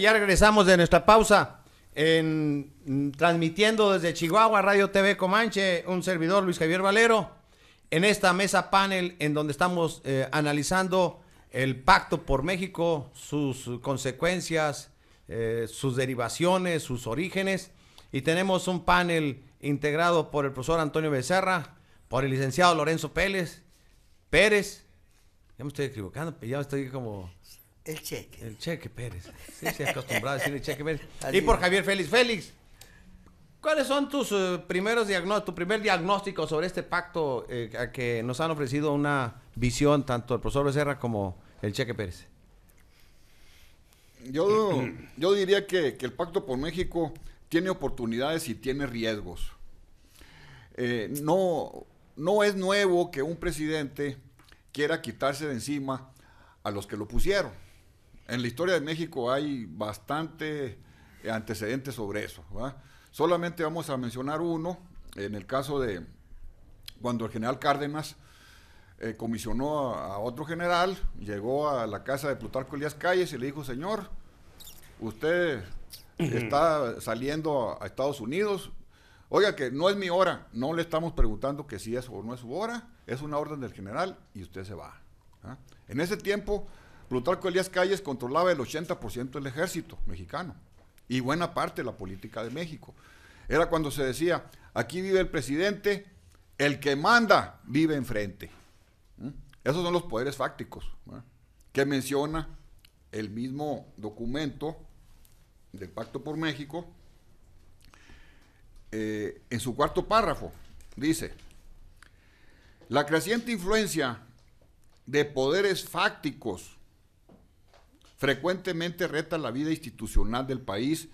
Ya regresamos de nuestra pausa, transmitiendo desde Chihuahua, Radio TV Comanche, un servidor, Luis Javier Valero, en esta mesa panel en donde estamos analizando el Pacto por México, sus consecuencias, sus derivaciones, sus orígenes, y tenemos un panel integrado por el profesor Antonio Becerra, por el licenciado Lorenzo Pérez, ya me estoy equivocando, ya estoy como... El Cheque. El Cheque Pérez. Sí, se ha acostumbrado a decir el Cheque Pérez. Y por Javier Félix. Félix, ¿cuáles son tus tu primer diagnóstico sobre este pacto a que nos han ofrecido una visión tanto el profesor Becerra como el Cheque Pérez? Yo diría que el Pacto por México tiene oportunidades y tiene riesgos. No es nuevo que un presidente quiera quitarse de encima a los que lo pusieron. En la historia de México hay bastante antecedentes sobre eso, ¿verdad? Solamente vamos a mencionar uno, en el caso de cuando el general Cárdenas comisionó a otro general, llegó a la casa de Plutarco Elías Calles y le dijo: señor, usted está saliendo a Estados Unidos, oiga que no es mi hora, no le estamos preguntando que si es o no es su hora, es una orden del general y usted se va. ¿Ah? En ese tiempo, Plutarco Elías Calles controlaba el 80% del ejército mexicano y buena parte de la política de México. Era cuando se decía: aquí vive el presidente, el que manda vive enfrente. Esos son los poderes fácticos, ¿verdad?, que menciona el mismo documento del Pacto por México. En su cuarto párrafo dice: la creciente influencia de poderes fácticos frecuentemente reta la vida institucional del país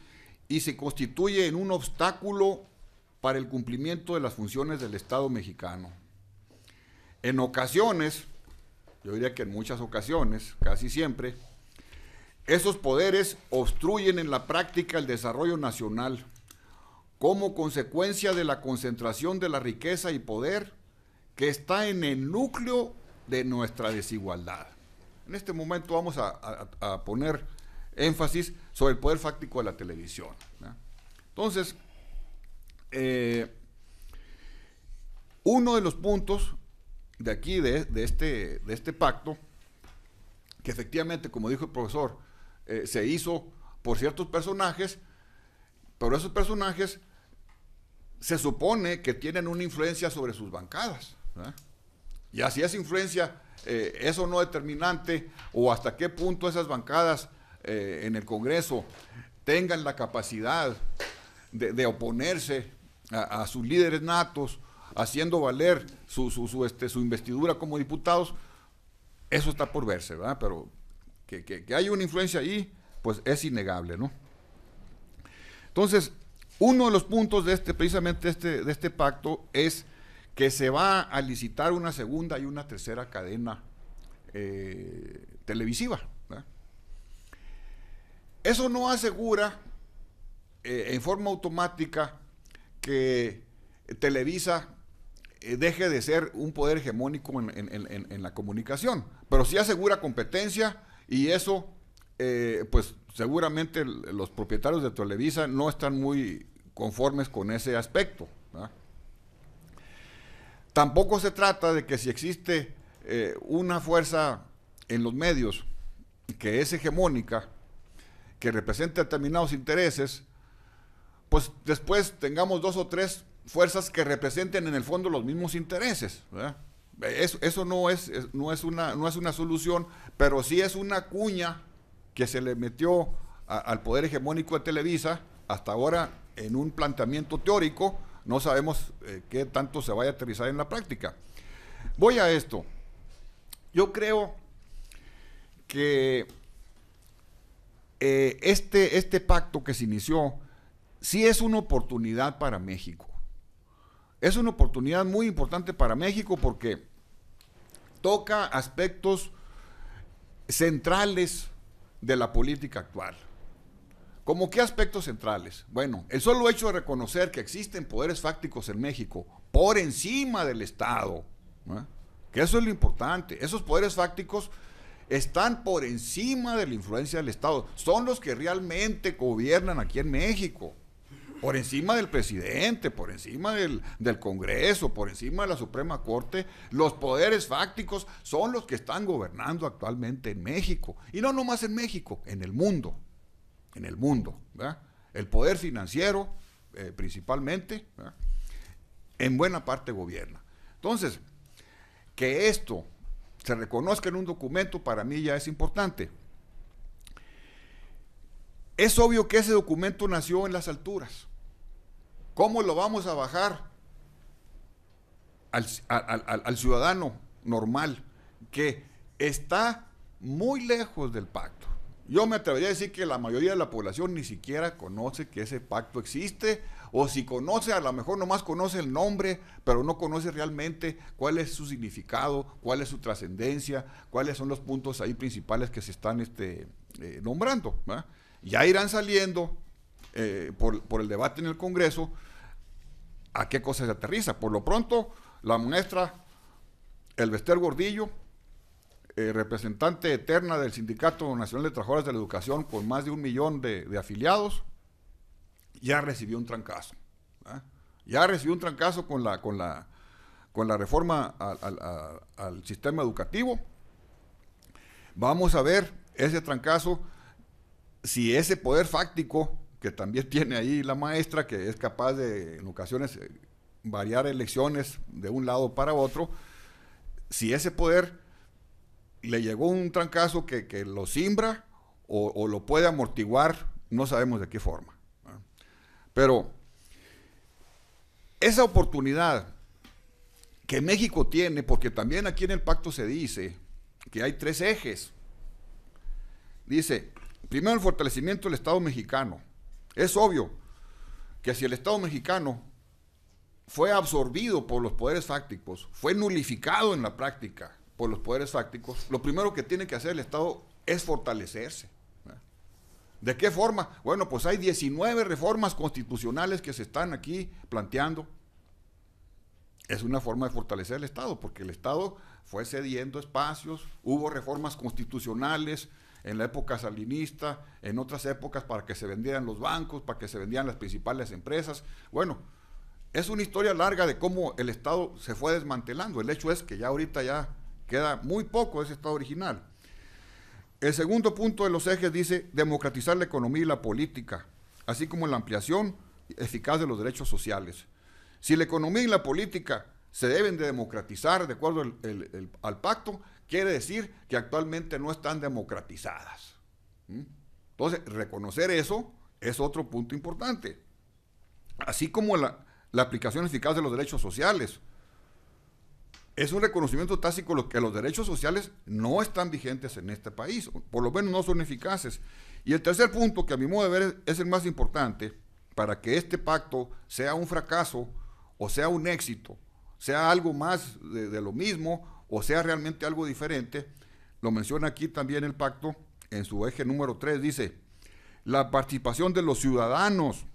y se constituye en un obstáculo para el cumplimiento de las funciones del Estado mexicano. En ocasiones, yo diría que en muchas ocasiones, casi siempre, esos poderes obstruyen en la práctica el desarrollo nacional como consecuencia de la concentración de la riqueza y poder que está en el núcleo de nuestra desigualdad. En este momento vamos a poner énfasis sobre el poder fáctico de la televisión, ¿no? Entonces, uno de los puntos de aquí, de este pacto, que efectivamente, como dijo el profesor, se hizo por ciertos personajes, pero esos personajes se supone que tienen una influencia sobre sus bancadas, ¿no? Y así esa influencia es o no determinante, o hasta qué punto esas bancadas en el Congreso tengan la capacidad de oponerse a sus líderes natos, haciendo valer su investidura como diputados, eso está por verse, ¿verdad? Pero que hay una influencia ahí, pues es innegable, ¿no? Entonces, uno de los puntos de precisamente de este pacto es que se va a licitar una segunda y una tercera cadena televisiva, ¿verdad? Eso no asegura en forma automática que Televisa deje de ser un poder hegemónico en la comunicación, pero sí asegura competencia, y eso pues seguramente los propietarios de Televisa no están muy conformes con ese aspecto, ¿verdad? Tampoco se trata de que si existe una fuerza en los medios que es hegemónica, que representa determinados intereses, pues después tengamos dos o tres fuerzas que representen en el fondo los mismos intereses, ¿verdad? Eso no es una solución, pero sí es una cuña que se le metió al poder hegemónico de Televisa, hasta ahora en un planteamiento teórico. No sabemos qué tanto se vaya a aterrizar en la práctica. Voy a esto. Yo creo que este pacto que se inició sí es una oportunidad para México. Es una oportunidad muy importante para México porque toca aspectos centrales de la política actual. ¿Cómo qué aspectos centrales? Bueno, el solo hecho de reconocer que existen poderes fácticos en México por encima del Estado, ¿no?, que eso es lo importante. Esos poderes fácticos están por encima de la influencia del Estado. Son los que realmente gobiernan aquí en México. Por encima del presidente, por encima del Congreso, por encima de la Suprema Corte, los poderes fácticos son los que están gobernando actualmente en México. Y no nomás en México, en el mundo. En el mundo, ¿verdad? El poder financiero, principalmente, ¿verdad?, en buena parte gobierna. Entonces, que esto se reconozca en un documento para mí ya es importante. Es obvio que ese documento nació en las alturas. ¿Cómo lo vamos a bajar al ciudadano normal que está muy lejos del pacto? Yo me atrevería a decir que la mayoría de la población ni siquiera conoce que ese pacto existe, o si conoce, a lo mejor nomás conoce el nombre, pero no conoce realmente cuál es su significado, cuál es su trascendencia, cuáles son los puntos ahí principales que se están nombrando, ¿verdad? Ya irán saliendo por el debate en el Congreso a qué cosa se aterriza. Por lo pronto, la maestra Elvester Gordillo, representante eterna del Sindicato Nacional de Trabajadores de la Educación, con más de 1 millón de afiliados, ya recibió un trancazo, ¿verdad? Ya recibió un trancazo con la reforma al sistema educativo. Vamos a ver ese trancazo, si ese poder fáctico que también tiene ahí la maestra, que es capaz de en ocasiones variar elecciones de un lado para otro, si ese poder le llegó un trancazo que lo simbra o lo puede amortiguar, no sabemos de qué forma. Pero esa oportunidad que México tiene, porque también aquí en el pacto se dice que hay 3 ejes. Dice, primero, el fortalecimiento del Estado mexicano. Es obvio que si el Estado mexicano fue absorbido por los poderes fácticos, fue nulificado en la práctica por los poderes fácticos, lo primero que tiene que hacer el Estado es fortalecerse. ¿De qué forma? Bueno, pues hay 19 reformas constitucionales que se están aquí planteando. Es una forma de fortalecer el Estado, porque el Estado fue cediendo espacios, hubo reformas constitucionales en la época salinista, en otras épocas para que se vendieran los bancos, para que se vendieran las principales empresas. Bueno, es una historia larga de cómo el Estado se fue desmantelando. El hecho es que ya ahorita ya queda muy poco de ese Estado original. El segundo punto de los ejes dice democratizar la economía y la política, así como la ampliación eficaz de los derechos sociales. Si la economía y la política se deben de democratizar de acuerdo al pacto, quiere decir que actualmente no están democratizadas. Entonces, reconocer eso es otro punto importante. Así como la aplicación eficaz de los derechos sociales. Es un reconocimiento tácito que los derechos sociales no están vigentes en este país, por lo menos no son eficaces. Y el tercer punto, que a mi modo de ver es el más importante, para que este pacto sea un fracaso o sea un éxito, sea algo más de lo mismo o sea realmente algo diferente, lo menciona aquí también el pacto en su eje número 3, dice, la participación de los ciudadanos,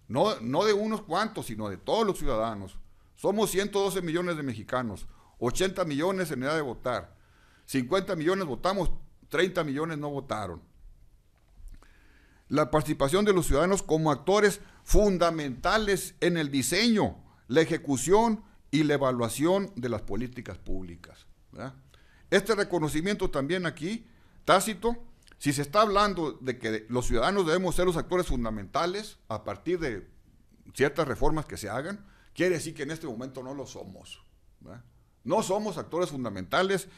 no de unos cuantos, sino de todos los ciudadanos. Somos 112 millones de mexicanos, 80 millones en edad de votar, 50 millones votamos, 30 millones no votaron. La participación de los ciudadanos como actores fundamentales en el diseño, la ejecución y la evaluación de las políticas públicas, ¿verdad? Este reconocimiento también aquí, tácito, si se está hablando de que los ciudadanos debemos ser los actores fundamentales a partir de ciertas reformas que se hagan, quiere decir que en este momento no lo somos, ¿verdad? No somos actores fundamentales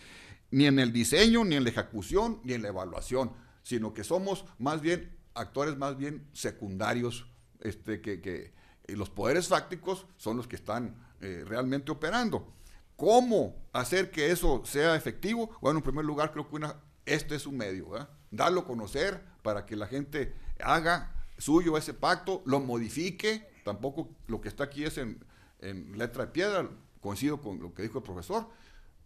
ni en el diseño, ni en la ejecución, ni en la evaluación, sino que somos más bien actores más bien secundarios, que los poderes fácticos son los que están realmente operando. ¿Cómo hacer que eso sea efectivo? Bueno, en primer lugar creo que este es un medio, ¿verdad? Darlo a conocer para que la gente haga suyo ese pacto, lo modifique. Tampoco lo que está aquí es en letra de piedra, coincido con lo que dijo el profesor.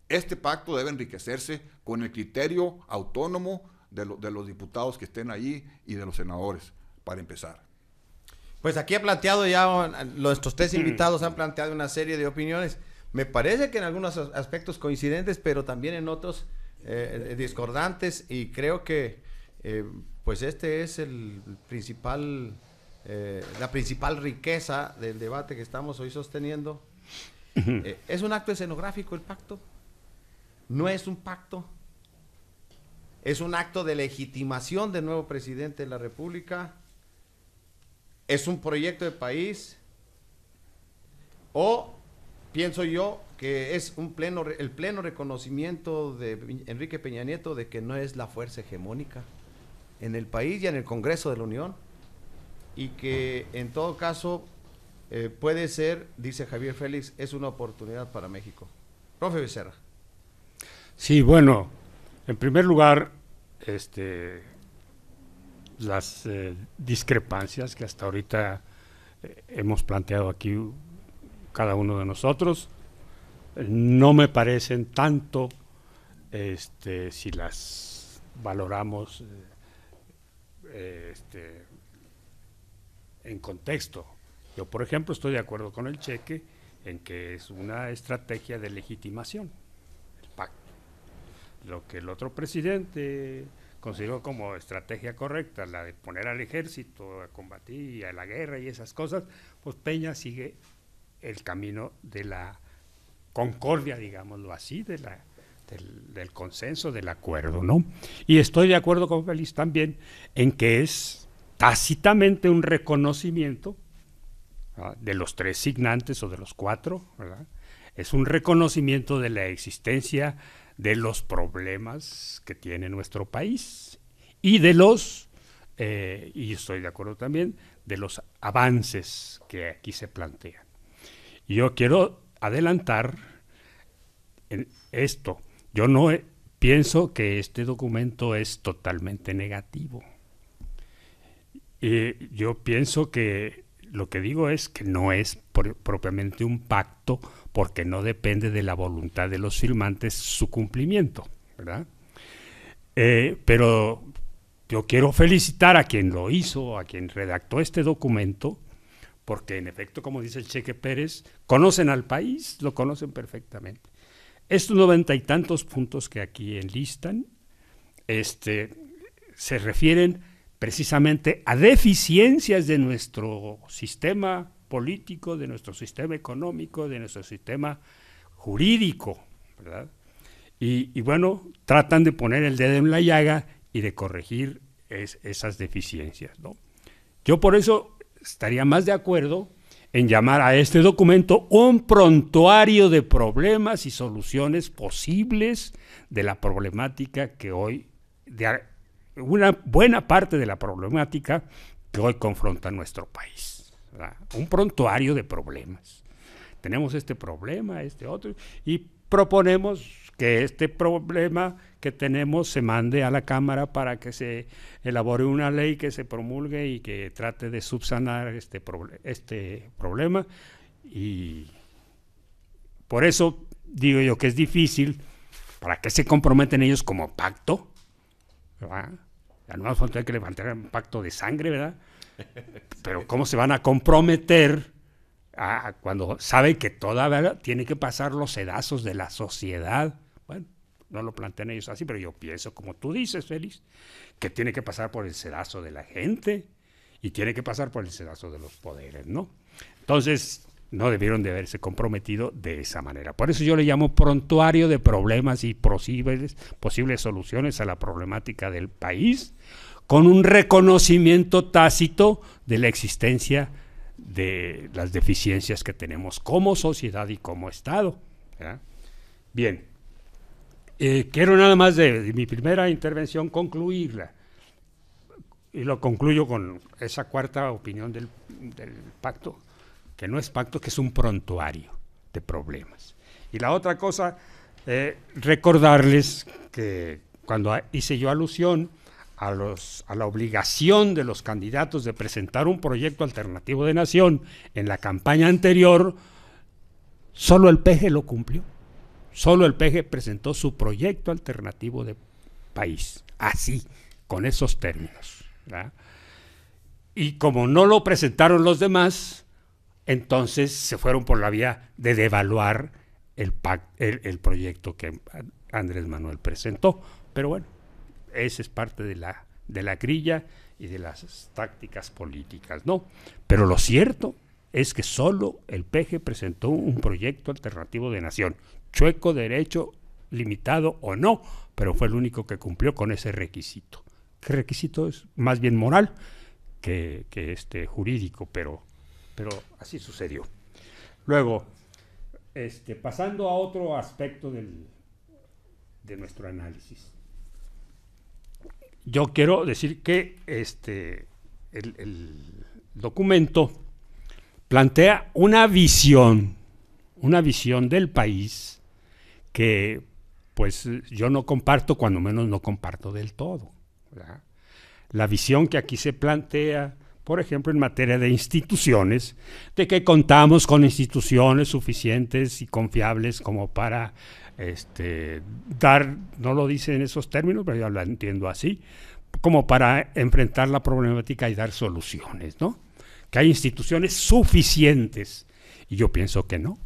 Este pacto debe enriquecerse con el criterio autónomo de los diputados que estén ahí y de los senadores, para empezar. Pues aquí ha planteado ya, nuestros 3 invitados han planteado una serie de opiniones. Me parece que en algunos aspectos coincidentes, pero también en otros discordantes, y creo que pues este es el principal, la principal riqueza del debate que estamos hoy sosteniendo. ¿Es un acto escenográfico el pacto? ¿No es un pacto? ¿Es un acto de legitimación del nuevo presidente de la República? ¿Es un proyecto de país? ¿O pienso yo que es el pleno reconocimiento de Enrique Peña Nieto de que no es la fuerza hegemónica en el país y en el Congreso de la Unión? Y que en todo caso puede ser, dice Javier Félix, es una oportunidad para México. Profe Becerra. Sí, bueno, en primer lugar, las discrepancias que hasta ahorita hemos planteado aquí cada uno de nosotros no me parecen tanto si las valoramos en contexto. Yo, por ejemplo, estoy de acuerdo con el Cheque en que es una estrategia de legitimación, el pacto. Lo que el otro presidente consideró como estrategia correcta, la de poner al ejército a combatir y a la guerra y esas cosas, pues Peña sigue el camino de la concordia, digámoslo así, del consenso, del acuerdo, ¿no? Y estoy de acuerdo con Félix también en que es tácitamente un reconocimiento, ¿verdad?, de los tres signantes o de los cuatro, ¿verdad? Es un reconocimiento de la existencia de los problemas que tiene nuestro país y de los, y estoy de acuerdo también, de los avances que aquí se plantean. Yo quiero adelantar en esto. Yo no pienso que este documento es totalmente negativo. Yo pienso que lo que digo es que no es propiamente un pacto, porque no depende de la voluntad de los firmantes su cumplimiento, ¿verdad? Pero yo quiero felicitar a quien lo hizo, a quien redactó este documento, porque en efecto, como dice el Cheque Pérez, conocen al país, lo conocen perfectamente. Estos 90 y tantos puntos que aquí enlistan se refieren precisamente a deficiencias de nuestro sistema político, de nuestro sistema económico, de nuestro sistema jurídico, ¿verdad? Y bueno, tratan de poner el dedo en la llaga y de corregir esas deficiencias, ¿no? Yo por eso estaría más de acuerdo en llamar a este documento un prontuario de problemas y soluciones posibles de la problemática que hoy, de una buena parte de la problemática que hoy confronta nuestro país, ¿verdad? Un prontuario de problemas. Tenemos este problema, este otro, y proponemos que este problema que tenemos se mande a la Cámara para que se elabore una ley que se promulgue y que trate de subsanar este problema. Y por eso digo yo que es difícil. ¿Para qué se comprometen ellos como pacto? ¿Verdad? Ya no más falta que levantar un pacto de sangre, ¿verdad? Pero ¿cómo se van a comprometer cuando sabe que todavía tiene que pasar los sedazos de la sociedad? Bueno, no lo plantean ellos así, pero yo pienso, como tú dices, Félix, que tiene que pasar por el sedazo de la gente y tiene que pasar por el sedazo de los poderes, ¿no? Entonces, no debieron de haberse comprometido de esa manera. Por eso yo le llamo prontuario de problemas y posibles soluciones a la problemática del país, con un reconocimiento tácito de la existencia de las deficiencias que tenemos como sociedad y como Estado, ¿verdad? Bien, quiero nada más de mi primera intervención concluirla, y lo concluyo con esa cuarta opinión del pacto, que no es pacto, que es un prontuario de problemas. Y la otra cosa, recordarles que cuando hice yo alusión a la obligación de los candidatos de presentar un proyecto alternativo de nación en la campaña anterior, solo el PG lo cumplió. Solo el PG presentó su proyecto alternativo de país, así, con esos términos, ¿verdad? Y como no lo presentaron los demás, entonces se fueron por la vía de devaluar el proyecto que Andrés Manuel presentó. Pero bueno, esa es parte de la grilla y de las tácticas políticas, ¿no? Pero lo cierto es que solo el PG presentó un proyecto alternativo de nación, chueco, derecho, limitado o no, pero fue el único que cumplió con ese requisito. ¿Qué requisito es? Más bien moral que jurídico, pero así sucedió. Luego, pasando a otro aspecto de nuestro análisis. Yo quiero decir que el documento plantea una visión del país que pues yo no comparto, cuando menos no comparto del todo, ¿verdad? La visión que aquí se plantea, por ejemplo, en materia de instituciones, de que contamos con instituciones suficientes y confiables como para dar, no lo dice en esos términos, pero yo la entiendo así, como para enfrentar la problemática y dar soluciones, ¿no? Que hay instituciones suficientes, y yo pienso que no,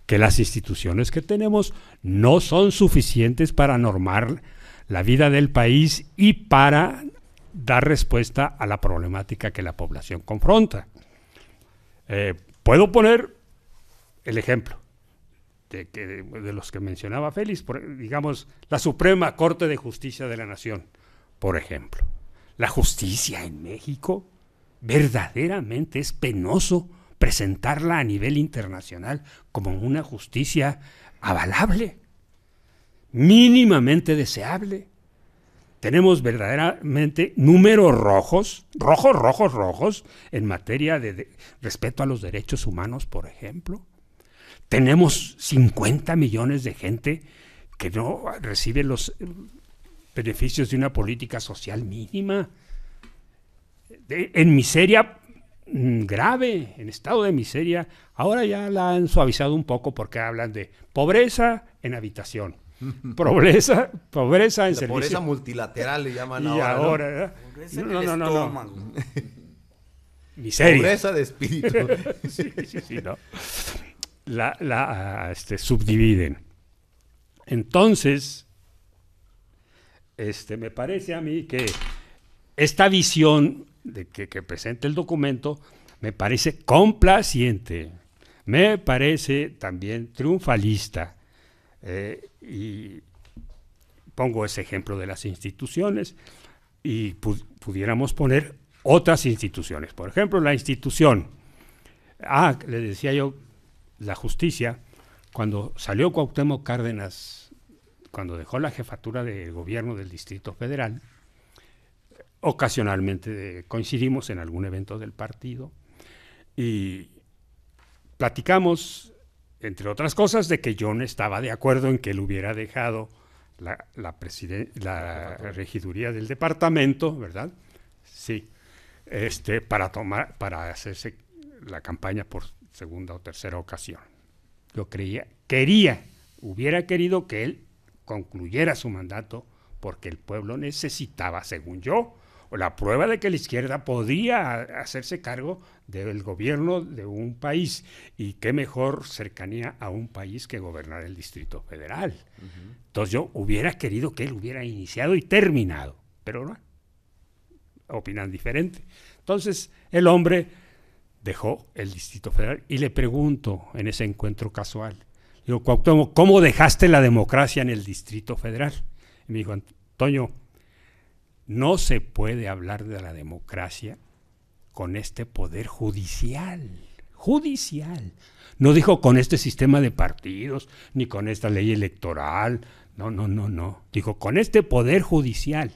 que las instituciones que tenemos no son suficientes para normar la vida del país y para dar respuesta a la problemática que la población confronta. Puedo poner el ejemplo de los que mencionaba Félix, digamos, la Suprema Corte de Justicia de la Nación, por ejemplo. La justicia en México verdaderamente es penoso presentarla a nivel internacional como una justicia avalable, mínimamente deseable. Tenemos verdaderamente números rojos, en materia de respeto a los derechos humanos, por ejemplo. Tenemos 50 millones de gente que no recibe los beneficios de una política social mínima, en miseria grave, en estado de miseria. Ahora ya la han suavizado un poco porque hablan de pobreza en habitación, pobreza en servicio. Pobreza multilateral le llaman y ahora, ¿no? No. Miseria. Pobreza de espíritu. Sí, ¿no? Subdividen. Entonces, me parece a mí que esta visión de que presenta el documento me parece complaciente, me parece también triunfalista, y pongo ese ejemplo de las instituciones y pudiéramos poner otras instituciones. Por ejemplo, la institución, le decía yo, la justicia, cuando salió Cuauhtémoc Cárdenas, cuando dejó la jefatura de gobierno del Distrito Federal, ocasionalmente coincidimos en algún evento del partido y platicamos, entre otras cosas, de que yo no estaba de acuerdo en que él hubiera dejado la regiduría del departamento, ¿verdad? Sí, para hacerse la campaña por segunda o tercera ocasión. Yo hubiera querido que él concluyera su mandato porque el pueblo necesitaba, según yo, la prueba de que la izquierda podía hacerse cargo del gobierno de un país, y qué mejor cercanía a un país que gobernar el Distrito Federal. Uh-huh. Entonces yo hubiera querido que él hubiera iniciado y terminado, pero no, opinan diferente. Entonces el hombre dejó el Distrito Federal y le pregunto en ese encuentro casual, digo, Cuauhtémoc, ¿cómo dejaste la democracia en el Distrito Federal? Y me dijo, Antonio, no se puede hablar de la democracia con este poder judicial. No dijo con este sistema de partidos, ni con esta ley electoral. No. Dijo con este poder judicial.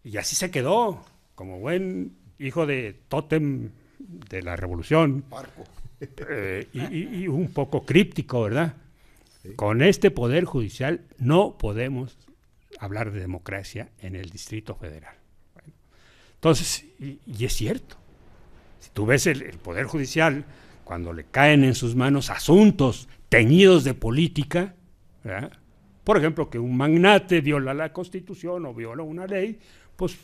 Y así se quedó, como buen hijo de tótem de la revolución. Y un poco críptico, ¿verdad? Sí. Con este poder judicial no podemos hablar de democracia en el Distrito Federal. Bueno, entonces, y es cierto, si tú ves el Poder Judicial, cuando le caen en sus manos asuntos teñidos de política, ¿verdad? Por ejemplo, que un magnate viola la Constitución o viola una ley, pues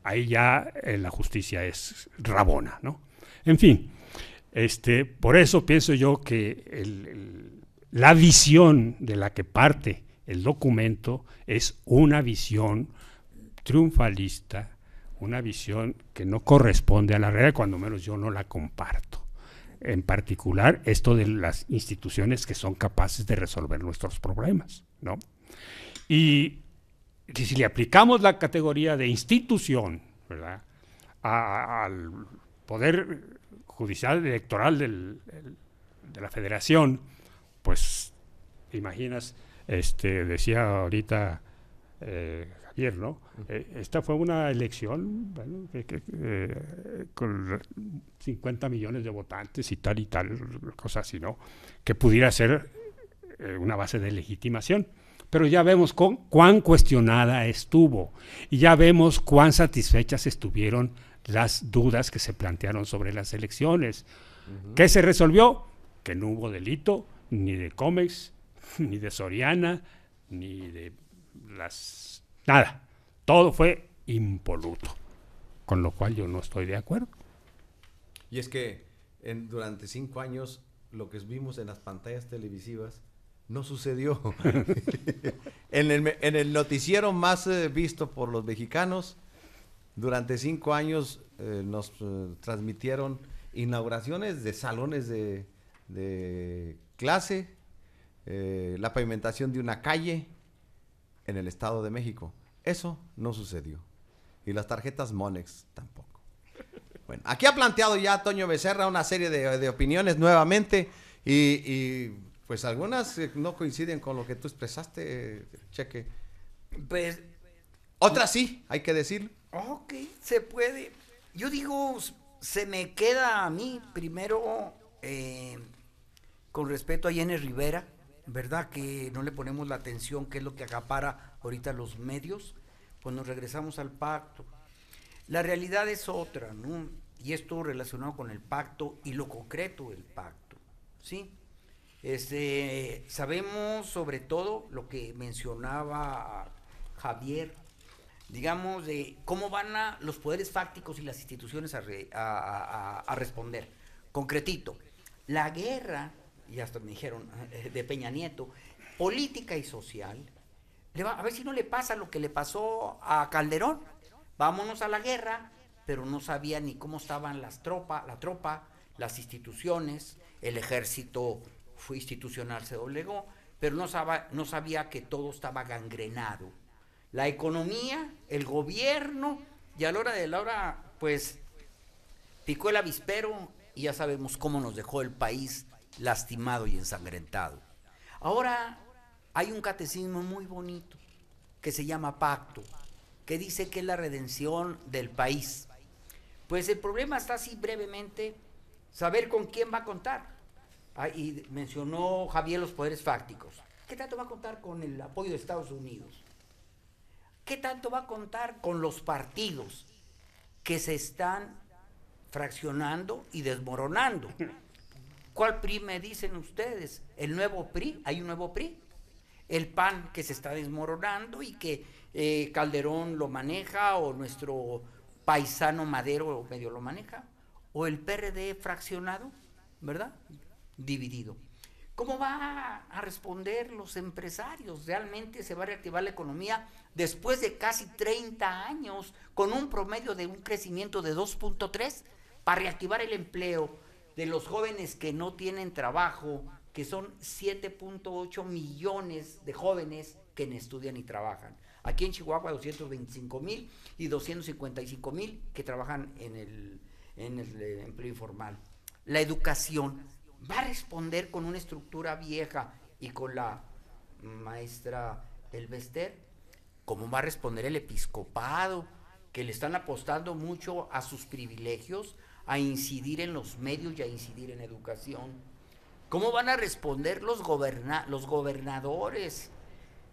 ahí ya la justicia es rabona, ¿no? En fin, Por eso pienso yo que la visión de la que parte el documento es una visión triunfalista, una visión que no corresponde a la realidad, cuando menos yo no la comparto. En particular, esto de las instituciones que son capaces de resolver nuestros problemas, ¿no? Y si le aplicamos la categoría de institución, ¿verdad?, al poder judicial electoral de la federación, pues imaginas, decía ahorita Javier, ¿no? Esta fue una elección, bueno, con 50 millones de votantes y tal, cosas así, ¿no? Que pudiera ser una base de legitimación. Pero ya vemos cuán cuestionada estuvo y ya vemos cuán satisfechas estuvieron las dudas que se plantearon sobre las elecciones. ¿Qué se resolvió? Que no hubo delito ni de Comex, ni de Soriana, ni de nada. Todo fue impoluto, con lo cual yo no estoy de acuerdo. Y es que durante 5 años lo que vimos en las pantallas televisivas no sucedió. En el noticiero más visto por los mexicanos, durante 5 años nos transmitieron inauguraciones de salones de clase, la pavimentación de una calle en el Estado de México. Eso no sucedió. Y las tarjetas Monex tampoco. Bueno, aquí ha planteado ya Toño Becerra una serie de opiniones nuevamente y pues algunas no coinciden con lo que tú expresaste, Cheque. Pues, otras sí, hay que decirlo. ok, se puede. Yo digo, se me queda a mí primero con respecto a Jenny Rivera, ¿verdad? Que no le ponemos la atención que es lo que acapara ahorita los medios. Pues nos regresamos al pacto. La realidad es otra, ¿no? Y esto relacionado con el pacto y lo concreto del pacto, ¿sí? Sabemos sobre todo lo que mencionaba Javier, digamos, de cómo van los poderes fácticos y las instituciones a responder. Concretito, la guerra, y hasta me dijeron, de Peña Nieto, política y social, a ver si no le pasa lo que le pasó a Calderón. Vámonos a la guerra, pero no sabía ni cómo estaban la tropa, las instituciones, el ejército fue institucional, se doblegó, pero no sabía que todo estaba gangrenado. La economía, el gobierno, y a la hora de la hora, pues, picó el avispero y ya sabemos cómo nos dejó el país lastimado y ensangrentado. Ahora hay un catecismo muy bonito que se llama pacto, que dice que es la redención del país. Pues el problema está así brevemente, saber con quién va a contar. Y mencionó Javier los poderes fácticos. ¿Qué tanto va a contar con el apoyo de Estados Unidos? ¿Qué tanto va a contar con los partidos que se están fraccionando y desmoronando? ¿Cuál PRI me dicen ustedes? ¿El nuevo PRI? ¿Hay un nuevo PRI? El PAN que se está desmoronando y que Calderón lo maneja, o nuestro paisano Madero medio lo maneja, o el PRD fraccionado, ¿verdad? Dividido. ¿Cómo va a responder los empresarios? ¿Realmente se va a reactivar la economía después de casi 30 años con un promedio de un crecimiento de 2.3 para reactivar el empleo de los jóvenes que no tienen trabajo, que son 7.8 millones de jóvenes que no estudian y trabajan? Aquí en Chihuahua 225,000 y 255,000 que trabajan en el empleo informal. La educación va a responder con una estructura vieja y con la maestra Elvester. ¿Cómo va a responder el episcopado, que le están apostando mucho a sus privilegios, a incidir en los medios y a incidir en educación? ¿Cómo van a responder los gobernadores,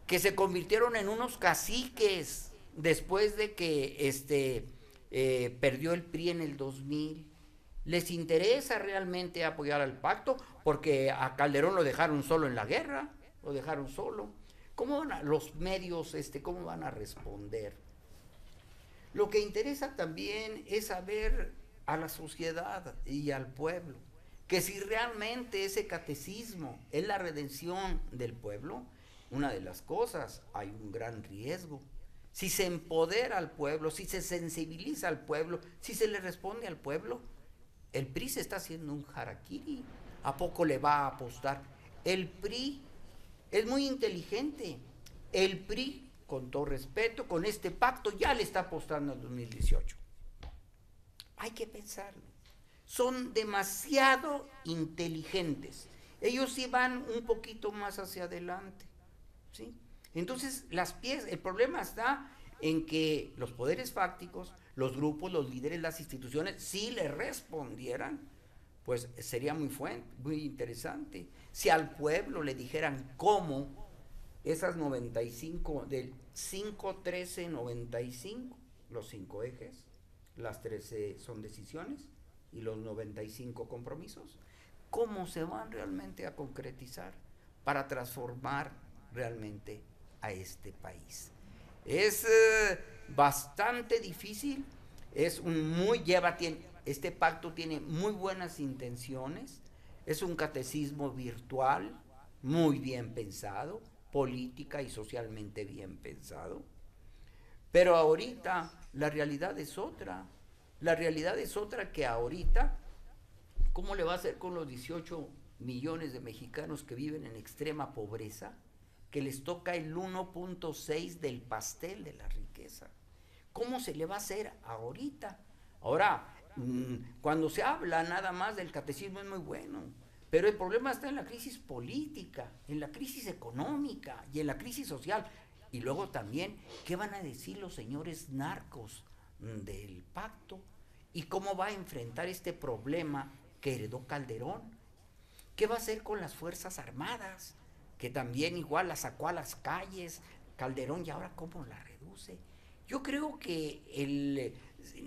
que se convirtieron en unos caciques después de que perdió el PRI en el 2000? ¿Les interesa realmente apoyar al pacto? Porque a Calderón lo dejaron solo en la guerra, lo dejaron solo. ¿Cómo van los medios, cómo van a responder? Lo que interesa también es saber a la sociedad y al pueblo que si realmente ese catecismo es la redención del pueblo, una de las cosas, hay un gran riesgo. Si se empodera al pueblo, si se sensibiliza al pueblo, si se le responde al pueblo, el PRI se está haciendo un harakiri. ¿A poco le va a apostar? El PRI es muy inteligente. El PRI, con todo respeto, con este pacto ya le está apostando al 2018. Hay que pensarlo. Son demasiado inteligentes. Ellos sí van un poquito más hacia adelante, ¿sí? Entonces, el problema está en que los poderes fácticos, los grupos, los líderes, las instituciones, si le respondieran, pues sería muy interesante. Si al pueblo le dijeran cómo esas 95, del 5, 13, 95, los 5 ejes, las 13 son decisiones y los 95 compromisos, cómo se van realmente a concretizar para transformar realmente a este país. Es bastante difícil, este pacto tiene muy buenas intenciones, es un catecismo virtual, muy bien pensado, política y socialmente bien pensado, pero ahorita la realidad es otra. La realidad es otra, que ahorita, ¿cómo le va a hacer con los 18 millones de mexicanos que viven en extrema pobreza, que les toca el 1.6 del pastel de la riqueza? ¿Cómo se le va a hacer ahorita? Ahora, cuando se habla nada más del catecismo es muy bueno, pero el problema está en la crisis política, en la crisis económica y en la crisis social. Y luego también, ¿qué van a decir los señores narcos del pacto? ¿Y cómo va a enfrentar este problema que heredó Calderón? ¿Qué va a hacer con las Fuerzas Armadas? Que también igual las sacó a las calles Calderón, y ahora cómo la reduce. Yo creo que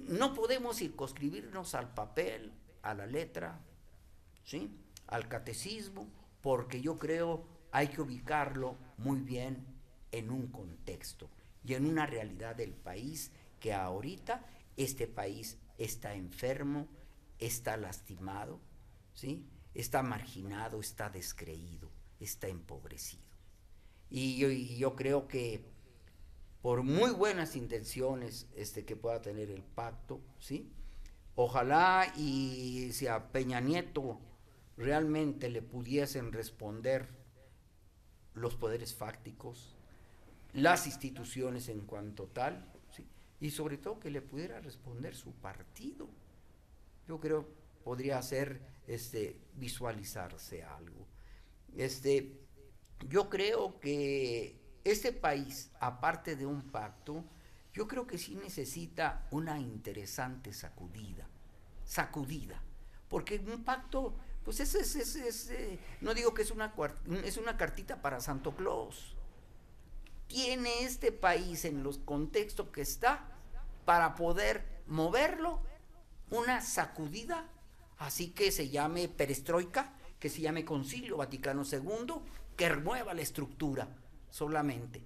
no podemos circunscribirnos al papel, a la letra, ¿sí?, al catecismo, porque yo creo hay que ubicarlo muy bien en un contexto y en una realidad del país, que ahorita este país está enfermo, está lastimado, ¿sí?, está marginado, está descreído, está empobrecido. Y yo creo que por muy buenas intenciones que pueda tener el pacto, ¿sí?, ojalá y si a Peña Nieto realmente le pudiesen responder los poderes fácticos, las instituciones en cuanto tal, ¿sí?, y sobre todo que le pudiera responder su partido. Yo creo podría ser visualizarse algo. Yo creo que este país, aparte de un pacto, yo creo que sí necesita una interesante sacudida, porque un pacto, pues no digo que es una cartita para Santo Claus. Tiene este país, en los contextos que está, para poder moverlo, una sacudida, así que se llame perestroika, que se llame Concilio Vaticano II, que remueva la estructura solamente.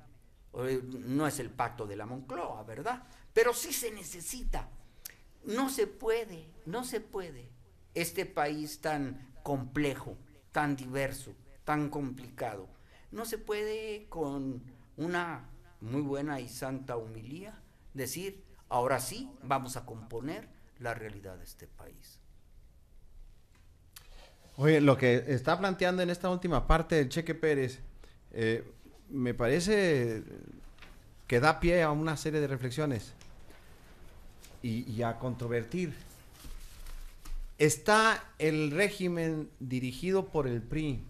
No es el pacto de la Moncloa, ¿verdad? Pero sí se necesita. No se puede este país tan complejo, tan diverso, tan complicado, no se puede con una muy buena y santa humilía decir, ahora sí vamos a componer la realidad de este país. Oye, lo que está planteando en esta última parte del Cheque Pérez, me parece que da pie a una serie de reflexiones y a controvertir. ¿Está el régimen dirigido por el PRI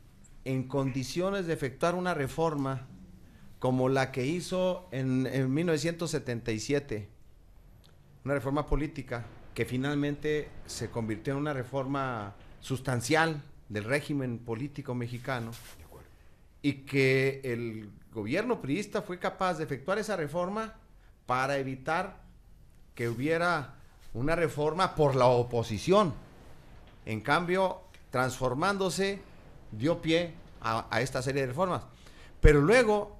en condiciones de efectuar una reforma como la que hizo en 1977? Una reforma política que finalmente se convirtió en una reforma sustancial del régimen político mexicano, y que el gobierno priista fue capaz de efectuar esa reforma para evitar que hubiera una reforma por la oposición. En cambio, transformándose, dio pie a esta serie de reformas. Pero luego,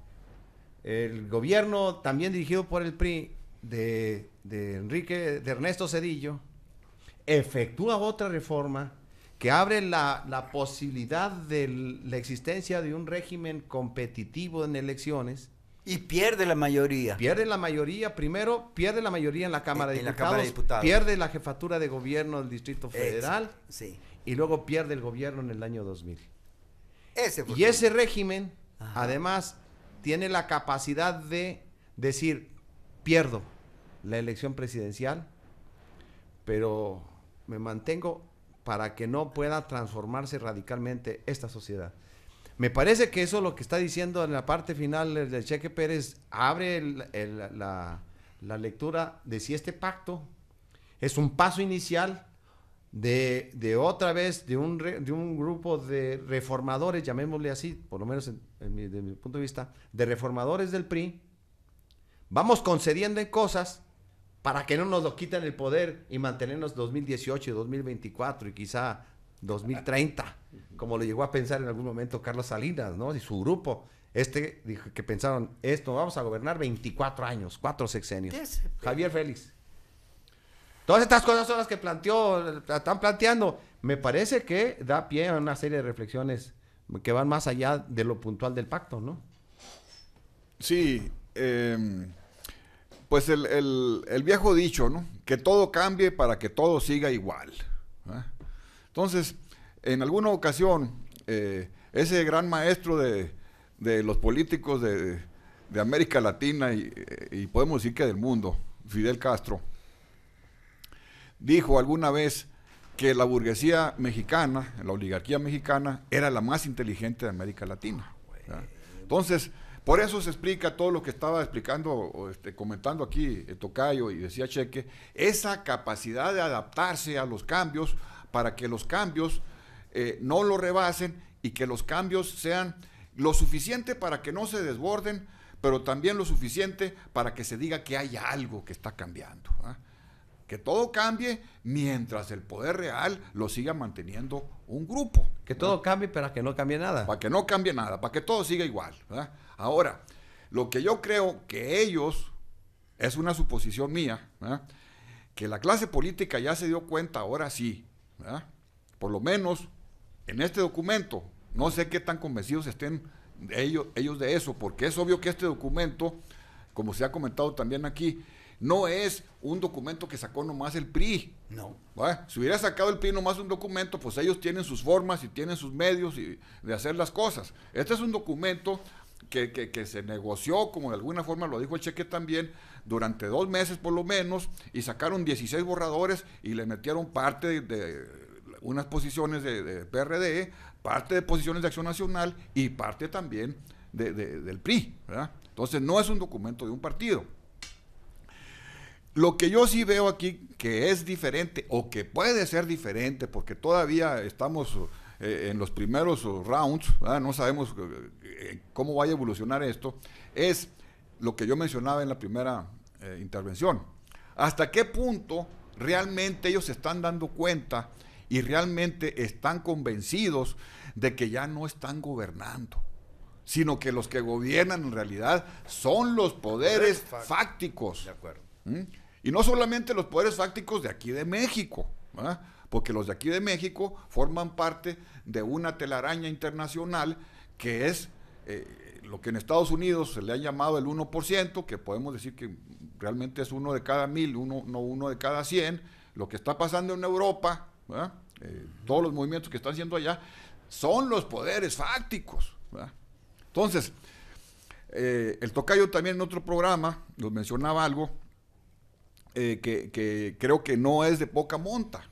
el gobierno, también dirigido por el PRI, de Ernesto Zedillo, efectúa otra reforma que abre la posibilidad de la existencia de un régimen competitivo en elecciones. Y pierde la mayoría. Pierde la mayoría, primero pierde la mayoría en la Cámara de Diputados, Cámara de Diputados, pierde la jefatura de gobierno del Distrito Federal, sí. y luego pierde el gobierno en el año 2000. Y ese régimen, ajá, además, tiene la capacidad de decir, pierdo la elección presidencial, pero me mantengo para que no pueda transformarse radicalmente esta sociedad. Me parece que eso, lo que está diciendo en la parte final del Cheque Pérez, abre la lectura de si este pacto es un paso inicial de otra vez, de un grupo de reformadores, llamémosle así, por lo menos de mi punto de vista, de reformadores del PRI. Vamos concediendo en cosas para que no nos lo quiten el poder y mantenernos 2018, 2024 y quizá 2030, como lo llegó a pensar en algún momento Carlos Salinas, ¿no? Y su grupo, dijo que pensaron, vamos a gobernar 24 años, 4 sexenios. Javier Félix. Todas estas cosas son las que están planteando. Me parece que da pie a una serie de reflexiones que van más allá de lo puntual del pacto, ¿no? Sí, pues el viejo dicho, ¿no? Que todo cambie para que todo siga igual. Entonces, en alguna ocasión, ese gran maestro de los políticos de América Latina y podemos decir que del mundo, Fidel Castro, dijo alguna vez que la burguesía mexicana, la oligarquía mexicana, era la más inteligente de América Latina. Entonces, por eso se explica todo lo que estaba explicando, comentando aquí Tocayo y decía Cheque, esa capacidad de adaptarse a los cambios para que los cambios no lo rebasen y que los cambios sean lo suficiente para que no se desborden, pero también lo suficiente para que se diga que hay algo que está cambiando. Que todo cambie mientras el poder real lo siga manteniendo un grupo. Que todo cambie, pero que no cambie nada. Para que no cambie nada, para que todo siga igual. Ahora, lo que yo creo que ellos, es una suposición mía, que la clase política ya se dio cuenta, ahora sí, por lo menos en este documento, no sé qué tan convencidos estén ellos de eso, porque es obvio que este documento, como se ha comentado también aquí, no es un documento que sacó nomás el PRI. No. Si hubiera sacado el PRI nomás un documento, pues ellos tienen sus formas y tienen sus medios de hacer las cosas. Este es un documento que se negoció, como de alguna forma lo dijo el Cheque también, durante 2 meses por lo menos, y sacaron 16 borradores y le metieron parte de unas posiciones de PRD, parte de posiciones de Acción Nacional y parte también del PRI, ¿verdad? Entonces no es un documento de un partido. Lo que yo sí veo aquí que es diferente o que puede ser diferente, porque todavía estamos en los primeros rounds, ¿verdad? No sabemos cómo vaya a evolucionar esto, es lo que yo mencionaba en la primera intervención. ¿Hasta qué punto realmente ellos se están dando cuenta y realmente están convencidos de que ya no están gobernando, sino que los que gobiernan en realidad son los poderes fácticos? De acuerdo. Y no solamente los poderes fácticos de aquí de México, ¿verdad? Porque los de aquí de México forman parte de una telaraña internacional que es lo que en Estados Unidos se le ha llamado el 1%, que podemos decir que realmente es 1 de cada 1000, no 1 de cada 100. Lo que está pasando en Europa, ¿verdad? Todos los movimientos que están haciendo allá, son los poderes fácticos, ¿verdad? Entonces, el Tocayo también en otro programa nos mencionaba algo que creo que no es de poca monta.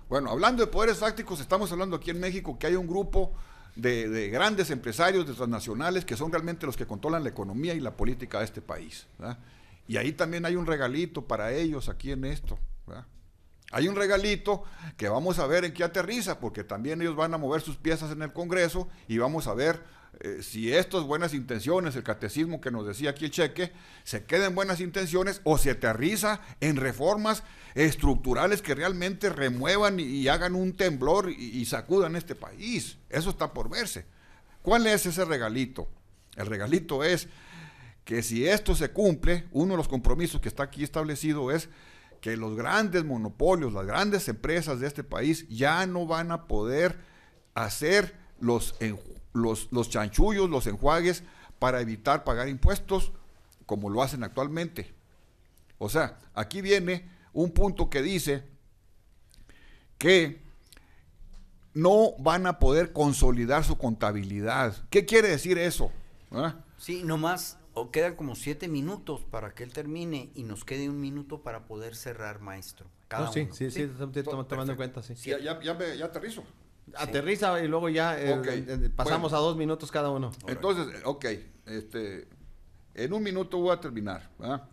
Bueno, hablando de poderes fácticos, estamos hablando aquí en México que hay un grupo de grandes empresarios, de transnacionales, que son realmente los que controlan la economía y la política de este país, ¿verdad? Y ahí también hay un regalito para ellos aquí en esto, ¿verdad? Hay un regalito que vamos a ver en qué aterriza, porque también ellos van a mover sus piezas en el Congreso y vamos a ver si estas buenas intenciones, el catecismo que nos decía aquí el Cheque, se queda en buenas intenciones o se aterriza en reformas estructurales que realmente remuevan y hagan un temblor y sacudan este país. Eso está por verse. ¿Cuál es ese regalito? El regalito es que si esto se cumple, uno de los compromisos que está aquí establecido es que los grandes monopolios, las grandes empresas de este país ya no van a poder hacer los chanchullos, los enjuagues para evitar pagar impuestos como lo hacen actualmente. O sea, aquí viene un punto que dice que no van a poder consolidar su contabilidad. ¿Qué quiere decir eso? ¿Ah? Sí, nomás quedan como 7 minutos para que él termine y nos quede 1 minuto para poder cerrar, maestro. Cada sí, uno. sí, tomando en cuenta, sí. Ya aterrizo. Aterriza y luego ya pasamos Bueno, a 2 minutos cada uno. Entonces, en 1 minuto voy a terminar, ¿verdad?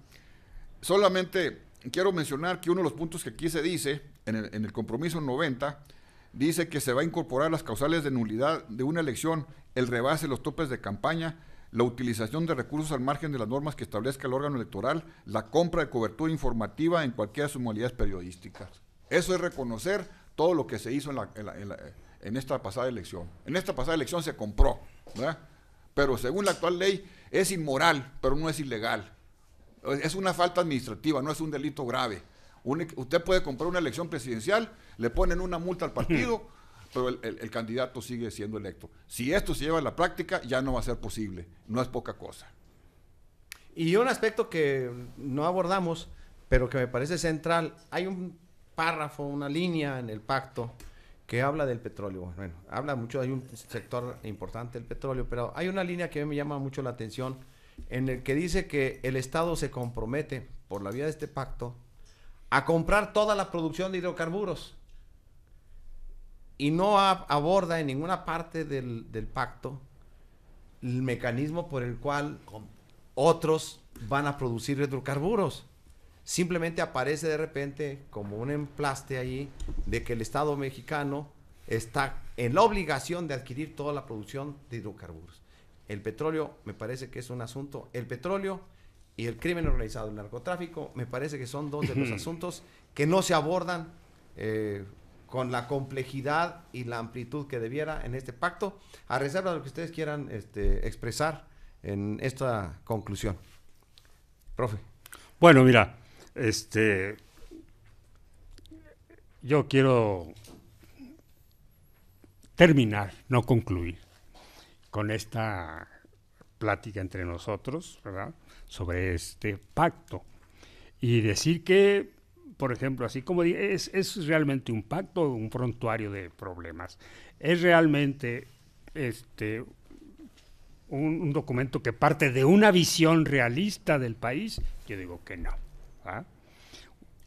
Solamente quiero mencionar que uno de los puntos que aquí se dice, en el compromiso 90, dice que se va a incorporar las causales de nulidad de una elección, el rebase de los topes de campaña, la utilización de recursos al margen de las normas que establezca el órgano electoral, la compra de cobertura informativa en cualquiera de sus modalidades periodísticas. Eso es reconocer todo lo que se hizo en esta pasada elección. En esta pasada elección se compró, ¿verdad? Pero según la actual ley es inmoral, pero no es ilegal. Es una falta administrativa, no es un delito grave. Usted puede comprar una elección presidencial, le ponen una multa al partido, pero el candidato sigue siendo electo. Si esto se lleva a la práctica, ya no va a ser posible. No es poca cosa. Y un aspecto que no abordamos, pero que me parece central, hay un párrafo, una línea en el pacto que habla del petróleo. Bueno, habla mucho, hay un sector importante del petróleo, pero hay una línea que a mí me llama mucho la atención, en el que dice que el Estado se compromete, por la vía de este pacto, a comprar toda la producción de hidrocarburos. Y no aborda en ninguna parte del pacto el mecanismo por el cual otros van a producir hidrocarburos. Simplemente aparece de repente como un emplaste ahí de que el Estado mexicano está en la obligación de adquirir toda la producción de hidrocarburos. El petróleo me parece que es un asunto, el petróleo y el crimen organizado, el narcotráfico, me parece que son dos de los asuntos que no se abordan con la complejidad y la amplitud que debiera en este pacto, a reserva de lo que ustedes quieran expresar en esta conclusión. Profe. Bueno, mira, yo quiero terminar, no concluir, con esta plática entre nosotros, ¿verdad?, sobre este pacto. Y decir que, por ejemplo, así como es realmente un pacto, un prontuario de problemas. Es realmente un documento que parte de una visión realista del país. Yo digo que no. ¿Ah?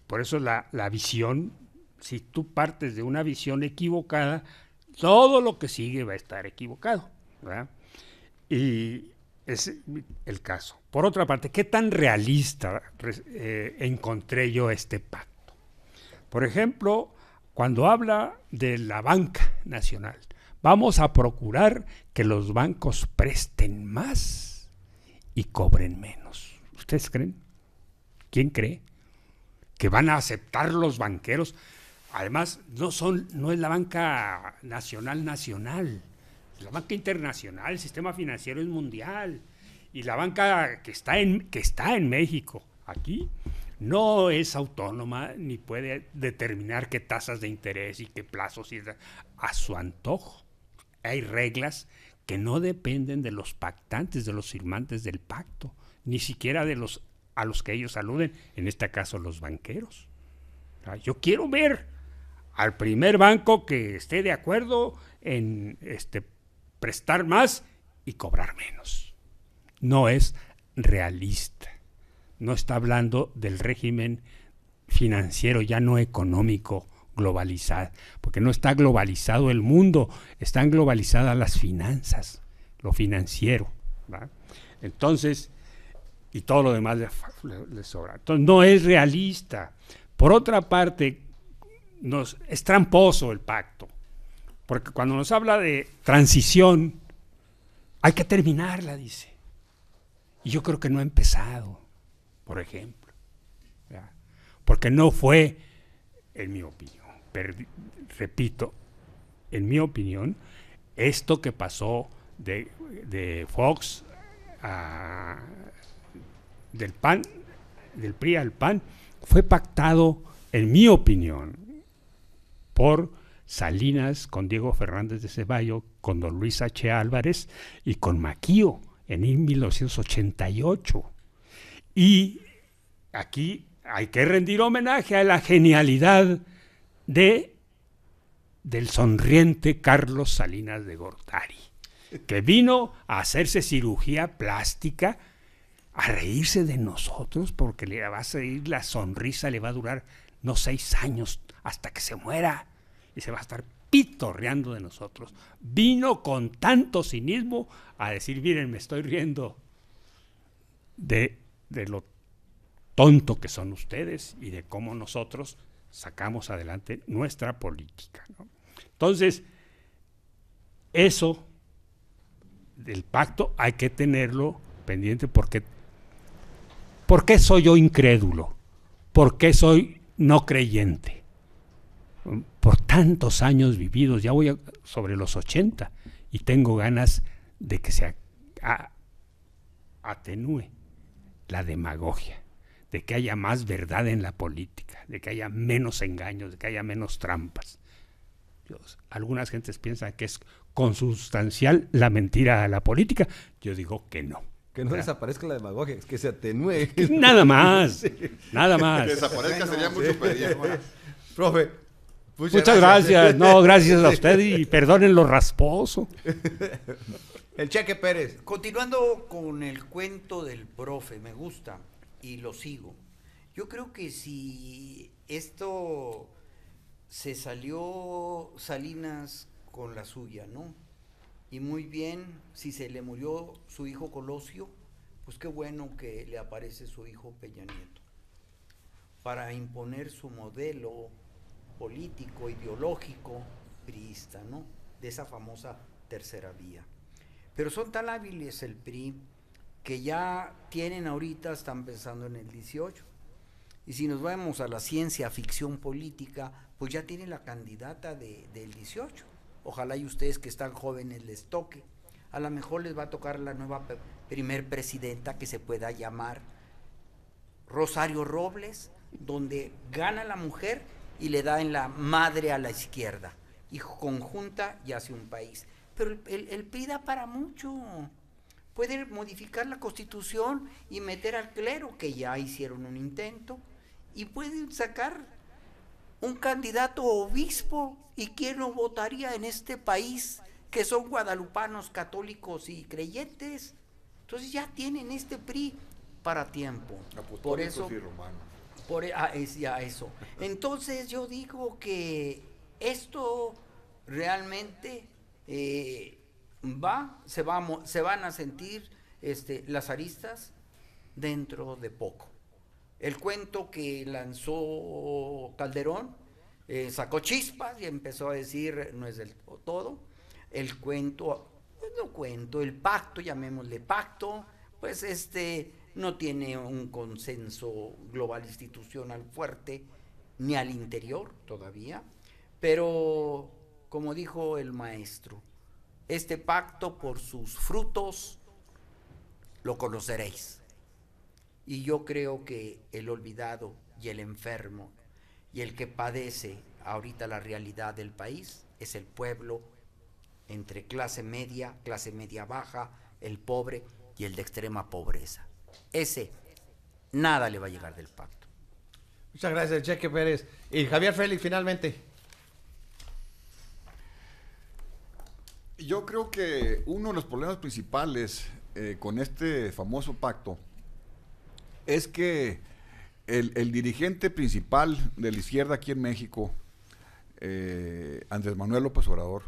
Por eso la visión, si tú partes de una visión equivocada, todo lo que sigue va a estar equivocado, ¿verdad? Y es el caso. Por otra parte, ¿qué tan realista encontré yo este pacto? Por ejemplo, cuando habla de la banca nacional, vamos a procurar que los bancos presten más y cobren menos. ¿Ustedes creen? ¿Quién cree que van a aceptar los banqueros? Además, no es la banca nacional, la banca internacional, el sistema financiero es mundial, y la banca que está en México, aquí, no es autónoma ni puede determinar qué tasas de interés y qué plazos a su antojo. Hay reglas que no dependen de los pactantes, de los firmantes del pacto, ni siquiera a los que ellos aluden, en este caso los banqueros. Yo quiero ver al primer banco que esté de acuerdo en prestar más y cobrar menos. No es realista. No está hablando del régimen financiero, ya no económico, globalizado, porque no está globalizado el mundo, están globalizadas las finanzas, lo financiero, ¿verdad? Entonces, y todo lo demás le sobra. Entonces, no es realista. Por otra parte, es tramposo el pacto, porque cuando nos habla de transición, hay que terminarla, dice. Y yo creo que no ha empezado, por ejemplo, ¿verdad? Porque no fue, en mi opinión, repito, en mi opinión, esto que pasó de Fox del PRI al PAN, fue pactado, en mi opinión, por Salinas, con Diego Fernández de Ceballos, con don Luis H. Álvarez y con Maquío en 1988. Y aquí hay que rendir homenaje a la genialidad del sonriente Carlos Salinas de Gortari, que vino a hacerse cirugía plástica, a reírse de nosotros, porque le va a seguir la sonrisa, le va a durar no 6 años hasta que se muera y se va a estar pitorreando de nosotros. Vino con tanto cinismo a decir, miren, me estoy riendo de lo tonto que son ustedes y de cómo nosotros sacamos adelante nuestra política, ¿no? Entonces, eso del pacto hay que tenerlo pendiente, porque ¿por qué soy yo incrédulo? ¿Por qué soy no creyente? Por tantos años vividos, ya voy sobre los 80 y tengo ganas de que se atenúe la demagogia, de que haya más verdad en la política, de que haya menos engaños, de que haya menos trampas. Algunas gentes piensan que es consustancial la mentira a la política. Yo digo que no. Que no desaparezca la demagogia, es que se atenúe. Nada más, sí. Nada más. Que desaparezca sería mucho pedir. Profe, muchas gracias. No, gracias a usted y perdonen lo rasposo. El Cheque Pérez. Continuando con el cuento del profe, me gusta y lo sigo. Yo creo que si esto se salió Salinas con la suya, ¿no? Y muy bien, si se le murió su hijo Colosio, pues qué bueno que le aparece su hijo Peña Nieto para imponer su modelo político, ideológico, priista, ¿no? De esa famosa tercera vía. Pero son tan hábiles el PRI que ya tienen ahorita, están pensando en el 18. Y si nos vamos a la ciencia ficción política, pues ya tienen la candidata del 18. Ojalá y ustedes que están jóvenes les toque. A lo mejor les va a tocar la nueva primer presidenta, que se pueda llamar Rosario Robles, donde gana la mujer y le da en la madre a la izquierda. Y conjunta y hace un país. Pero el PRI da para mucho. Puede modificar la Constitución y meter al clero, que ya hicieron un intento, y pueden sacar un candidato obispo. ¿Y quién no votaría en este país, que son guadalupanos, católicos y creyentes? Entonces ya tienen este PRI para tiempo. Por eso, y romanos. Es ya eso. Entonces yo digo que esto realmente se van a sentir las aristas dentro de poco. El cuento que lanzó Calderón sacó chispas y empezó a decir no es del todo. El cuento, el pacto, llamémosle pacto, pues no tiene un consenso global institucional fuerte ni al interior todavía, pero como dijo el maestro, este pacto por sus frutos lo conoceréis. Y yo creo que el olvidado y el enfermo y el que padece ahorita la realidad del país es el pueblo entre clase media baja, el pobre y el de extrema pobreza. Ese nada le va a llegar del pacto. Muchas gracias, Cheque Pérez. Y Javier Félix, finalmente. Yo creo que uno de los problemas principales con este famoso pacto es que el dirigente principal de la izquierda aquí en México, Andrés Manuel López Obrador,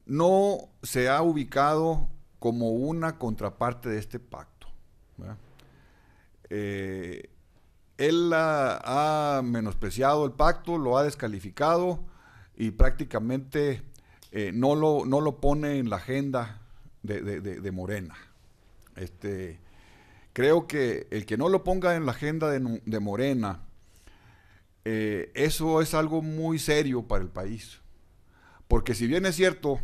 no se ha ubicado como una contraparte de este pacto, ¿verdad? Él ha menospreciado el pacto, lo ha descalificado y prácticamente no lo pone en la agenda de Morena. Creo que el que no lo ponga en la agenda de Morena, eso es algo muy serio para el país. Porque si bien es cierto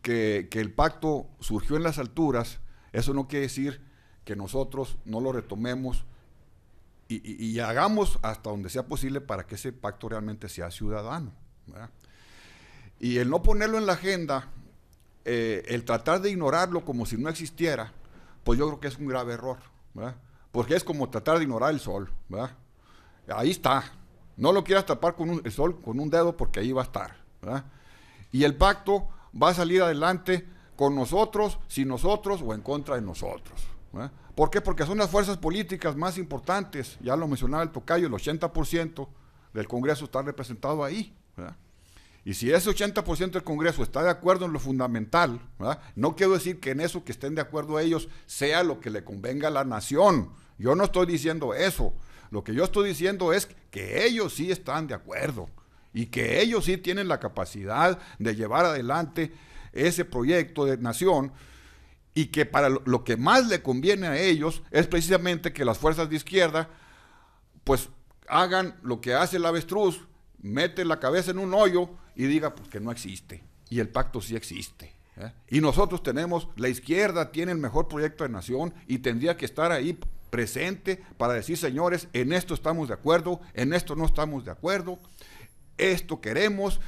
que el pacto surgió en las alturas, eso no quiere decir que nosotros no lo retomemos y hagamos hasta donde sea posible para que ese pacto realmente sea ciudadano, ¿verdad? Y el no ponerlo en la agenda, el tratar de ignorarlo como si no existiera, pues yo creo que es un grave error, ¿verdad? Porque es como tratar de ignorar el sol, ¿verdad? Ahí está. No lo quieras tapar con el sol con un dedo porque ahí va a estar, ¿verdad? Y el pacto va a salir adelante con nosotros, sin nosotros o en contra de nosotros, ¿verdad? ¿Por qué? Porque son las fuerzas políticas más importantes, ya lo mencionaba el tocayo, el 80% del Congreso está representado ahí, ¿verdad? Y si ese 80% del Congreso está de acuerdo en lo fundamental, ¿verdad? No quiero decir que en eso que estén de acuerdo ellos sea lo que le convenga a la nación. Yo no estoy diciendo eso. Lo que yo estoy diciendo es que ellos sí están de acuerdo y que ellos sí tienen la capacidad de llevar adelante ese proyecto de nación, y que para lo que más le conviene a ellos es precisamente que las fuerzas de izquierda pues hagan lo que hace el avestruz, mete la cabeza en un hoyo y diga pues que no existe, y el pacto sí existe, ¿eh? Y nosotros tenemos, la izquierda tiene el mejor proyecto de nación y tendría que estar ahí presente para decir, señores, en esto estamos de acuerdo, en esto no estamos de acuerdo, esto queremos,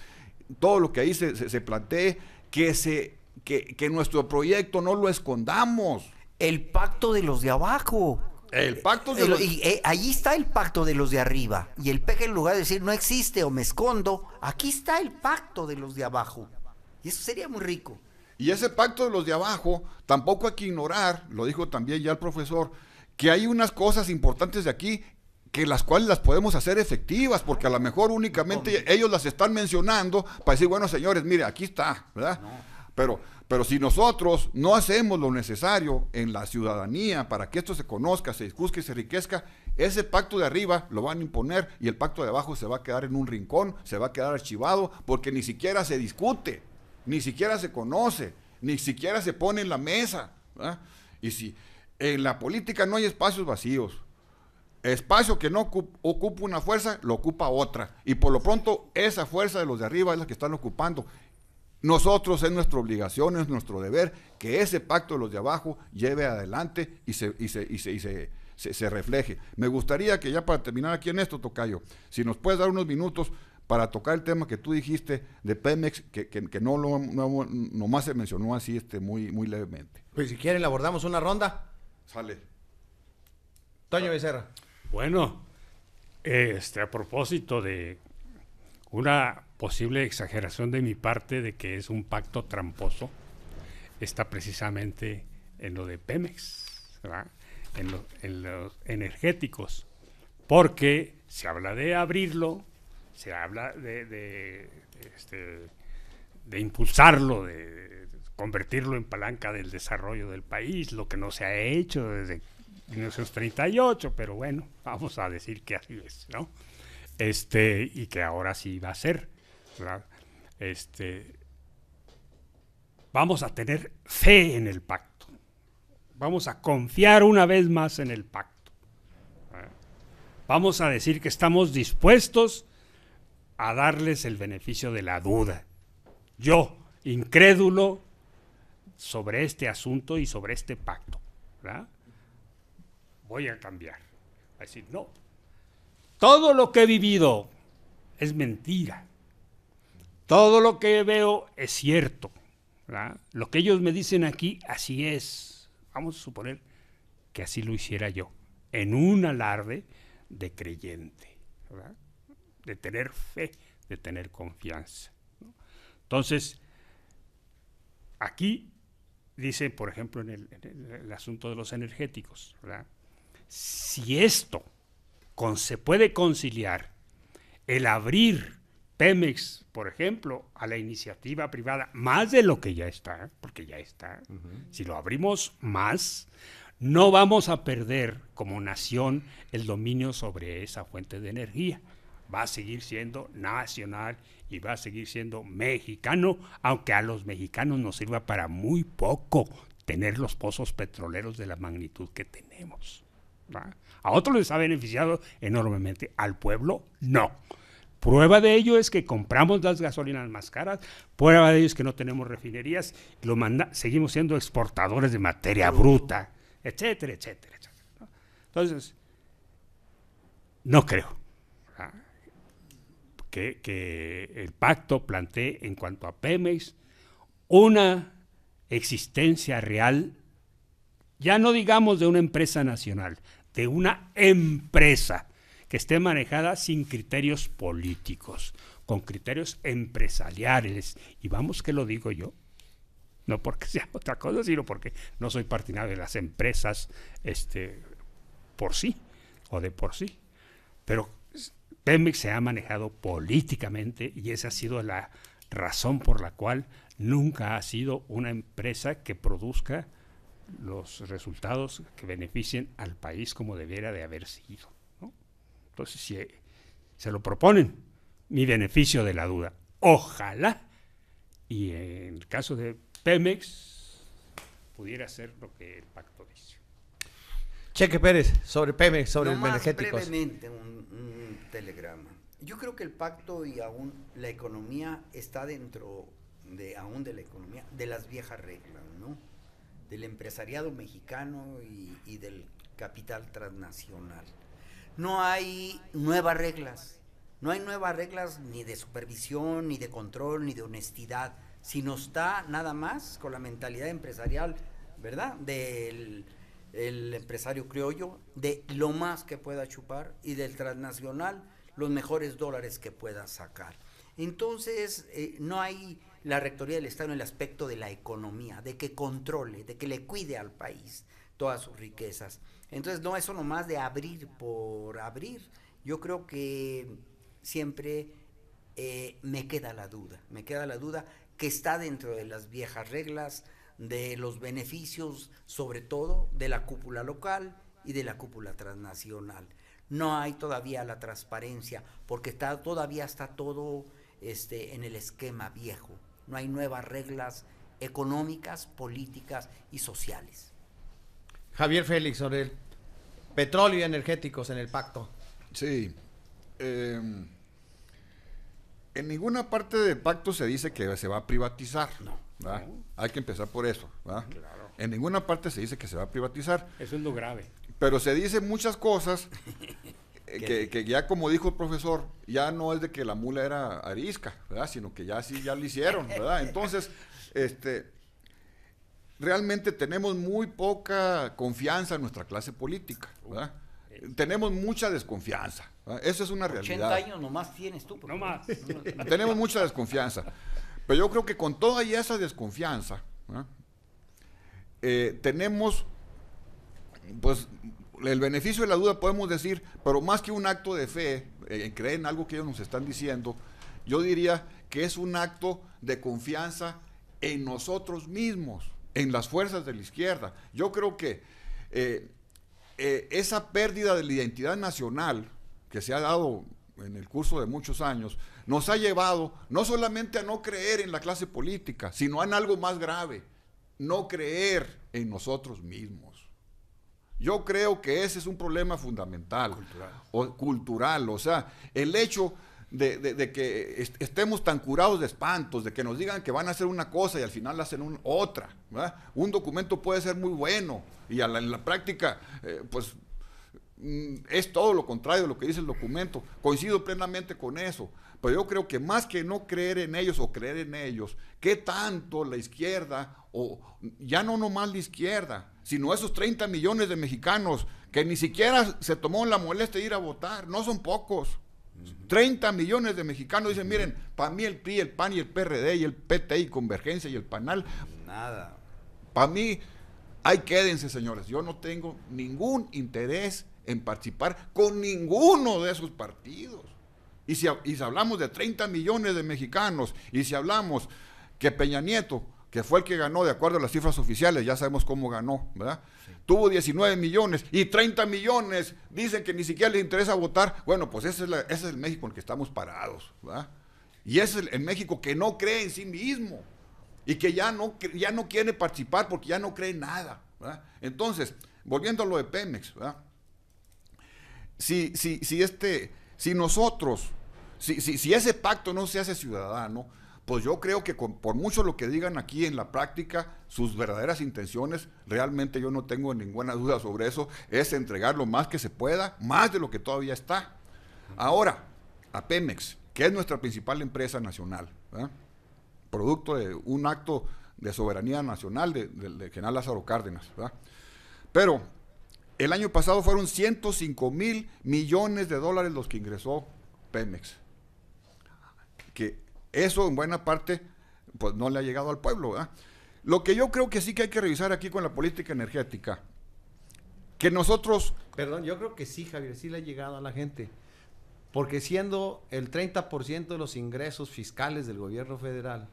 todo lo que ahí se plantee, que nuestro proyecto no lo escondamos. El pacto de los de abajo. El pacto de los... Ahí está el pacto de los de arriba. Y el PG, en lugar de decir no existe o me escondo, aquí está el pacto de los de abajo. Y eso sería muy rico. Y ese pacto de los de abajo, tampoco hay que ignorar, lo dijo también ya el profesor, que hay unas cosas importantes de aquí que las cuales las podemos hacer efectivas, porque a lo mejor únicamente ellos las están mencionando para decir, bueno, señores, mire, aquí está, ¿verdad? No. Pero si nosotros no hacemos lo necesario en la ciudadanía para que esto se conozca, se discute y se enriquezca, ese pacto de arriba lo van a imponer y el pacto de abajo se va a quedar en un rincón, se va a quedar archivado, porque ni siquiera se discute, ni siquiera se conoce, ni siquiera se pone en la mesa, ¿verdad? Y si en la política no hay espacios vacíos, espacio que no ocupa una fuerza, lo ocupa otra, y por lo pronto esa fuerza de los de arriba es la que están ocupando. Nosotros, es nuestra obligación, es nuestro deber que ese pacto de los de abajo lleve adelante y se refleje. Me gustaría que ya para terminar aquí en esto, tocayo, si nos puedes dar unos minutos para tocar el tema que tú dijiste de Pemex, que nomás se mencionó así muy, muy levemente. Pues si quieren, le abordamos una ronda. Sale. Toño Becerra. Bueno, a propósito de una posible exageración de mi parte de que es un pacto tramposo, está precisamente en lo de Pemex, ¿verdad? En los energéticos, porque se habla de abrirlo, se habla de impulsarlo, de convertirlo en palanca del desarrollo del país, lo que no se ha hecho desde 1938, pero bueno, vamos a decir que así es, ¿no? Y que ahora sí va a ser, ¿verdad? Vamos a tener fe en el pacto, vamos a confiar una vez más en el pacto, ¿verdad? Vamos a decir que estamos dispuestos a darles el beneficio de la duda. Yo, incrédulo sobre este asunto y sobre este pacto, ¿verdad? Voy a cambiar, a decir, no, todo lo que he vivido es mentira, todo lo que veo es cierto, ¿verdad? Lo que ellos me dicen aquí, así es. Vamos a suponer que así lo hiciera yo, en un alarde de creyente, ¿verdad? De tener fe, de tener confianza, ¿no? Entonces, aquí dice, por ejemplo, en el asunto de los energéticos, ¿verdad? Si esto se puede conciliar, el abrir Pemex, por ejemplo, a la iniciativa privada, más de lo que ya está, porque ya está, si lo abrimos más, no vamos a perder como nación el dominio sobre esa fuente de energía. Va a seguir siendo nacional y va a seguir siendo mexicano, aunque a los mexicanos nos sirva para muy poco tener los pozos petroleros de la magnitud que tenemos, ¿verdad? A otros les ha beneficiado enormemente, al pueblo no. Prueba de ello es que compramos las gasolinas más caras, prueba de ello es que no tenemos refinerías, seguimos siendo exportadores de materia bruta, etcétera, etcétera, etcétera, ¿no? Entonces, no creo que el pacto plantee en cuanto a Pemex una existencia real, ya no digamos de una empresa nacional, de una empresa que esté manejada sin criterios políticos, con criterios empresariales. Y vamos que lo digo yo, no porque sea otra cosa, sino porque no soy partidario de las empresas por sí o de por sí. Pero Pemex se ha manejado políticamente y esa ha sido la razón por la cual nunca ha sido una empresa que produzca los resultados que beneficien al país como debiera de haber sido, ¿no? Entonces, si se lo proponen, mi beneficio de la duda, ojalá, y en el caso de Pemex, pudiera ser lo que el pacto dice. Cheque Pérez, sobre Pemex, sobre el Nomás energéticos. brevemente un telegrama. Yo creo que el pacto y aún la economía está dentro de aún de la economía, de las viejas reglas, ¿no? Del empresariado mexicano y del capital transnacional. No hay nuevas reglas, no hay nuevas reglas ni de supervisión, ni de control, ni de honestidad, sino está nada más con la mentalidad empresarial, ¿verdad? Del el empresario criollo, de lo más que pueda chupar, y del transnacional, los mejores dólares que pueda sacar. Entonces, no hay la Rectoría del Estado en el aspecto de la economía, de que controle, de que le cuide al país todas sus riquezas. Entonces, no eso nomás de abrir por abrir. Yo creo que siempre me queda la duda que está dentro de las viejas reglas, de los beneficios, sobre todo de la cúpula local y de la cúpula transnacional. No hay todavía la transparencia, porque todavía está todo en el esquema viejo. No hay nuevas reglas económicas, políticas y sociales. Javier Félix, sobre el petróleo y energéticos en el pacto. Sí. En ninguna parte del pacto se dice que se va a privatizar. No. ¿Verdad? Hay que empezar por eso, ¿verdad? Claro. En ninguna parte se dice que se va a privatizar. Eso es lo grave. Pero se dicen muchas cosas que ya, como dijo el profesor, ya no es de que la mula era arisca, ¿verdad? Sino que ya sí, ya lo hicieron, ¿verdad? Entonces, realmente tenemos muy poca confianza en nuestra clase política, ¿verdad? Tenemos mucha desconfianza, ¿verdad? Eso es una realidad. 80 años nomás tienes tú. No más. Tenemos mucha desconfianza. Pero yo creo que con toda esa desconfianza, tenemos, pues, el beneficio de la duda, podemos decir, pero más que un acto de fe, en creer en algo que ellos nos están diciendo, yo diría que es un acto de confianza en nosotros mismos, en las fuerzas de la izquierda. Yo creo que esa pérdida de la identidad nacional que se ha dado en el curso de muchos años, nos ha llevado no solamente a no creer en la clase política, sino en algo más grave, no creer en nosotros mismos. Yo creo que ese es un problema fundamental, cultural, o sea, el hecho de que estemos tan curados de espantos, de que nos digan que van a hacer una cosa y al final hacen otra, ¿verdad? Un documento puede ser muy bueno y en la práctica, pues, es todo lo contrario de lo que dice el documento. Coincido plenamente con eso, pero yo creo que más que no creer en ellos o creer en ellos, ¿qué tanto la izquierda, o ya no nomás la izquierda, sino esos 30 millones de mexicanos que ni siquiera se tomó la molestia de ir a votar? No son pocos. 30 millones de mexicanos dicen, miren, para mí el PRI, el PAN y el PRD y el PT y Convergencia y el PANAL, nada. Para mí, ahí quédense, señores. Yo no tengo ningún interés en participar con ninguno de esos partidos. Y si hablamos de 30 millones de mexicanos, y si hablamos que Peña Nieto, que fue el que ganó de acuerdo a las cifras oficiales, ya sabemos cómo ganó, ¿verdad? Sí. Tuvo 19 millones y 30 millones dicen que ni siquiera les interesa votar. Bueno, pues ese es el México en el que estamos parados, ¿verdad? Y ese es el México que no cree en sí mismo y que ya no quiere participar porque ya no cree en nada, ¿verdad? Entonces, volviendo a lo de Pemex, ¿verdad? Si ese pacto no se hace ciudadano, pues yo creo que por mucho lo que digan aquí en la práctica, sus verdaderas intenciones, realmente yo no tengo ninguna duda sobre eso, es entregar lo más que se pueda, más de lo que todavía está. Ahora, a Pemex, que es nuestra principal empresa nacional, ¿verdad?, producto de un acto de soberanía nacional del general Lázaro Cárdenas, ¿verdad? Pero el año pasado fueron 105 mil millones de dólares los que ingresó Pemex. Que eso en buena parte pues no le ha llegado al pueblo, ¿verdad? Lo que yo creo que sí que hay que revisar aquí con la política energética, que nosotros... Perdón, yo creo que sí, Javier, sí le ha llegado a la gente. Porque siendo el 30% de los ingresos fiscales del gobierno federal,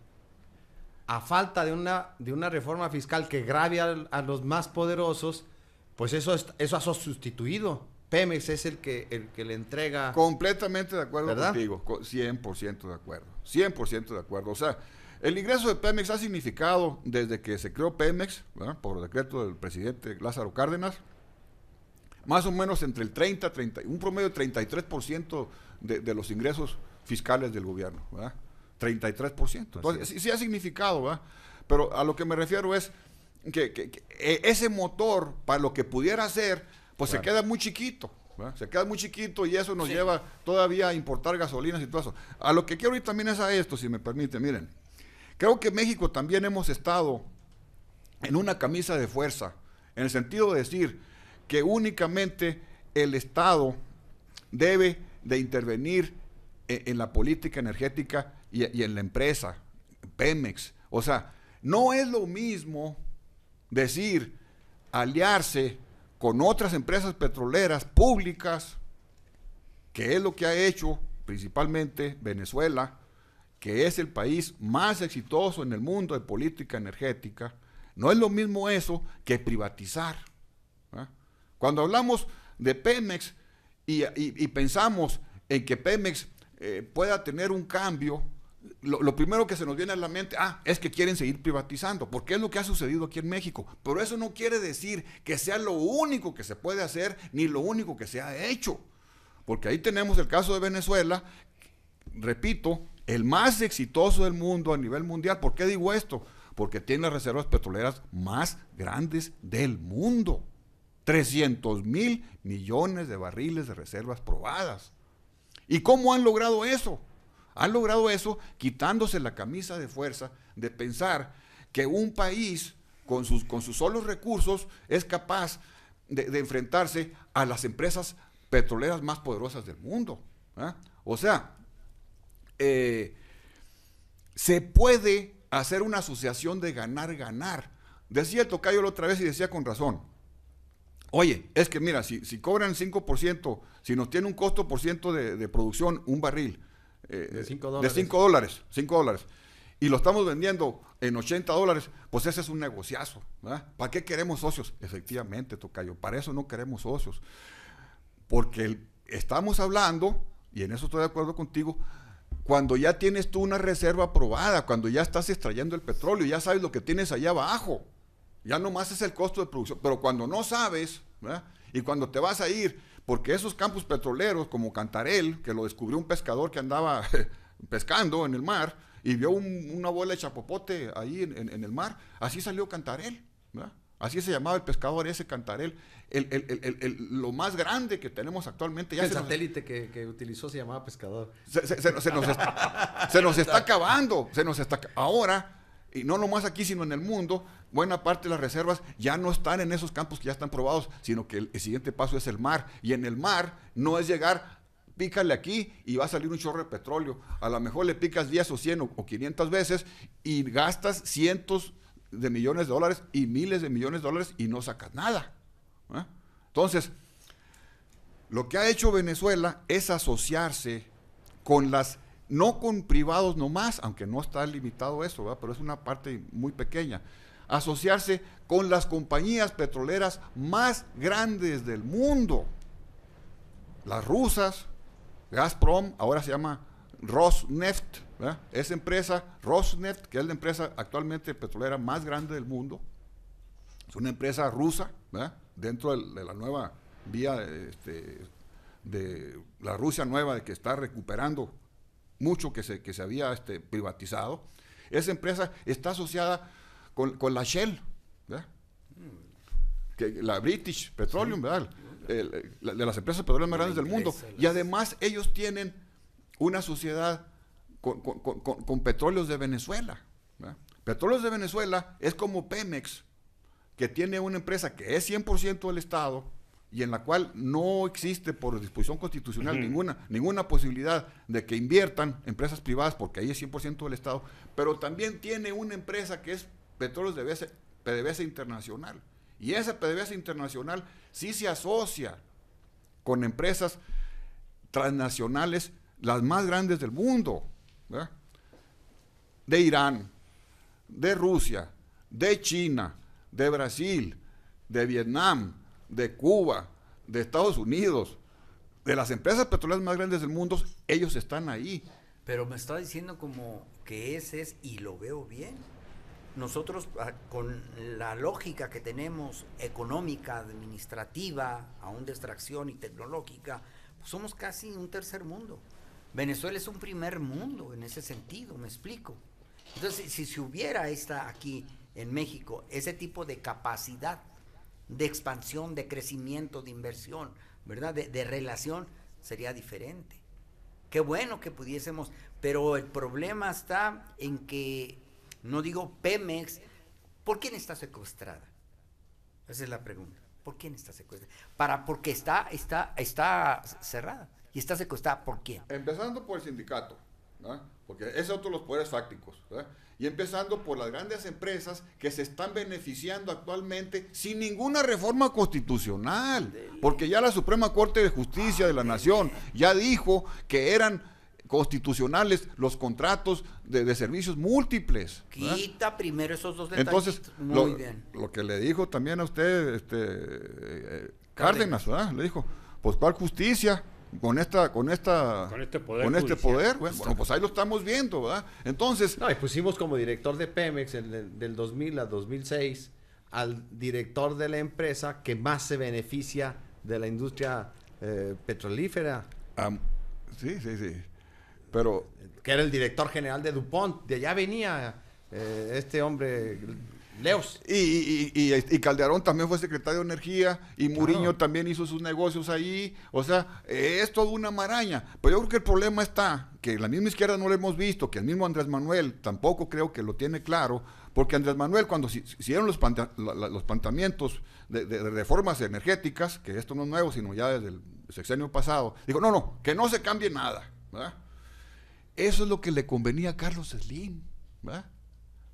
a falta de una reforma fiscal que grave a los más poderosos, pues eso ha sustituido. Pemex es el que le entrega. Completamente de acuerdo, ¿verdad?, contigo, 100% de acuerdo, 100% de acuerdo. O sea, el ingreso de Pemex ha significado, desde que se creó Pemex, ¿verdad?, por decreto del presidente Lázaro Cárdenas, más o menos entre el 30, un promedio de 33% de los ingresos fiscales del gobierno, ¿verdad? 33%. Entonces, sí ha significado, ¿verdad? Pero a lo que me refiero es que ese motor, para lo que pudiera hacer, pues claro, se queda muy chiquito, ¿verdad? Se queda muy chiquito y eso nos lleva todavía a importar gasolinas y todo eso. A lo que quiero ir también es a esto, si me permite. Miren, creo que México también hemos estado en una camisa de fuerza, en el sentido de decir que únicamente el Estado debe de intervenir en la política energética y en la empresa, Pemex. O sea, no es lo mismo decir aliarse con otras empresas petroleras públicas, que es lo que ha hecho principalmente Venezuela, que es el país más exitoso en el mundo de política energética. No es lo mismo eso que privatizar, ¿eh? Cuando hablamos de Pemex y pensamos en que Pemex pueda tener un cambio, lo primero que se nos viene a la mente, es que quieren seguir privatizando, porque es lo que ha sucedido aquí en México. Pero eso no quiere decir que sea lo único que se puede hacer, ni lo único que se ha hecho. Porque ahí tenemos el caso de Venezuela, repito, el más exitoso del mundo a nivel mundial. ¿Por qué digo esto? Porque tiene las reservas petroleras más grandes del mundo. 300,000 millones de barriles de reservas probadas. ¿Y cómo han logrado eso? Han logrado eso quitándose la camisa de fuerza de pensar que un país con sus solos recursos es capaz de enfrentarse a las empresas petroleras más poderosas del mundo, ¿eh? O sea, se puede hacer una asociación de ganar-ganar. Decía el tocayo la otra vez y decía con razón. Oye, es que mira, si cobran 5%, si nos tiene un costo por ciento de producción, un barril, de $5. De $5, y lo estamos vendiendo en $80, pues ese es un negociazo, ¿verdad? ¿Para qué queremos socios? Efectivamente, tocayo, para eso no queremos socios. Porque estamos hablando, y en eso estoy de acuerdo contigo, cuando ya tienes tú una reserva probada, cuando ya estás extrayendo el petróleo, ya sabes lo que tienes allá abajo. Ya nomás es el costo de producción, pero cuando no sabes, ¿verdad?, y cuando te vas a ir, porque esos campos petroleros como Cantarell, que lo descubrió un pescador que andaba pescando en el mar y vio una bola de chapopote ahí en el mar, así salió Cantarell, ¿verdad? Así se llamaba el pescador ese, Cantarell, lo más grande que tenemos actualmente. Ya el satélite que utilizó se llamaba Pescador. Se nos está acabando, ahora. Y no nomás aquí, sino en el mundo, buena parte de las reservas ya no están en esos campos que ya están probados, sino que el siguiente paso es el mar. Y en el mar no es llegar, pícale aquí y va a salir un chorro de petróleo. A lo mejor le picas 10 o 100 o 500 veces y gastas cientos de millones de dólares y miles de millones de dólares y no sacas nada, ¿eh? Entonces, lo que ha hecho Venezuela es asociarse con no con privados nomás, aunque no está limitado eso, ¿verdad?, pero es una parte muy pequeña, asociarse con las compañías petroleras más grandes del mundo, las rusas, Gazprom, ahora se llama Rosneft, ¿verdad?, esa empresa, Rosneft, que es la empresa actualmente petrolera más grande del mundo, es una empresa rusa, ¿verdad?, dentro de la nueva vía de la Rusia nueva, de que está recuperando mucho que se había privatizado. Esa empresa está asociada con la Shell, ¿verdad? La British Petroleum, ¿verdad? De las empresas petroleras más grandes del mundo. Y además ellos tienen una sociedad con Petróleos de Venezuela, ¿verdad? Petróleos de Venezuela es como Pemex, que tiene una empresa que es 100% del Estado y en la cual no existe por disposición constitucional ninguna posibilidad de que inviertan empresas privadas, porque ahí es 100% del Estado, pero también tiene una empresa que es Petróleos de PDVSA Internacional, y esa PDVSA Internacional sí se asocia con empresas transnacionales, las más grandes del mundo, ¿verdad? De Irán, de Rusia, de China, de Brasil, de Vietnam, de Cuba, de Estados Unidos, de las empresas petroleras más grandes del mundo, ellos están ahí. Pero me está diciendo como que ese es, y lo veo bien. Nosotros, con la lógica que tenemos económica, administrativa, aún de extracción y tecnológica, pues somos casi un tercer mundo. Venezuela es un primer mundo en ese sentido, me explico. Entonces, si se hubiera aquí en México ese tipo de capacidad de expansión, de crecimiento, de inversión, ¿verdad? De relación, sería diferente. Qué bueno que pudiésemos, pero el problema está en que, no digo Pemex, ¿por quién está secuestrada? Esa es la pregunta. ¿Por quién está secuestrada? Porque está cerrada. ¿Y está secuestrada por quién? Empezando por el sindicato, ¿no? Porque ese es otro de los poderes fácticos, ¿verdad? Y empezando por las grandes empresas que se están beneficiando actualmente sin ninguna reforma constitucional, porque ya la Suprema Corte de Justicia de la Nación ya dijo que eran constitucionales los contratos de servicios múltiples, ¿verdad? Quita primero esos dos detalles. Entonces, muy bien. Lo que le dijo también a usted Cárdenas, ¿verdad? Le dijo, pues ¿cuál justicia? Con este poder, bueno, pues ahí lo estamos viendo, ¿verdad? Entonces, no, y pusimos como director de Pemex del 2000 a 2006 al director de la empresa que más se beneficia de la industria petrolífera. Sí, pero que era el director general de DuPont, de allá venía este hombre Leos. Y Calderón también fue secretario de Energía, y Muriño también hizo sus negocios ahí, o sea, es toda una maraña. Pero yo creo que el problema está, que la misma izquierda no lo hemos visto, que el mismo Andrés Manuel tampoco creo que lo tiene claro, porque Andrés Manuel cuando hicieron los planteamientos de reformas energéticas, que esto no es nuevo, sino ya desde el sexenio pasado, dijo, no, que no se cambie nada, ¿verdad? Eso es lo que le convenía a Carlos Slim, ¿verdad?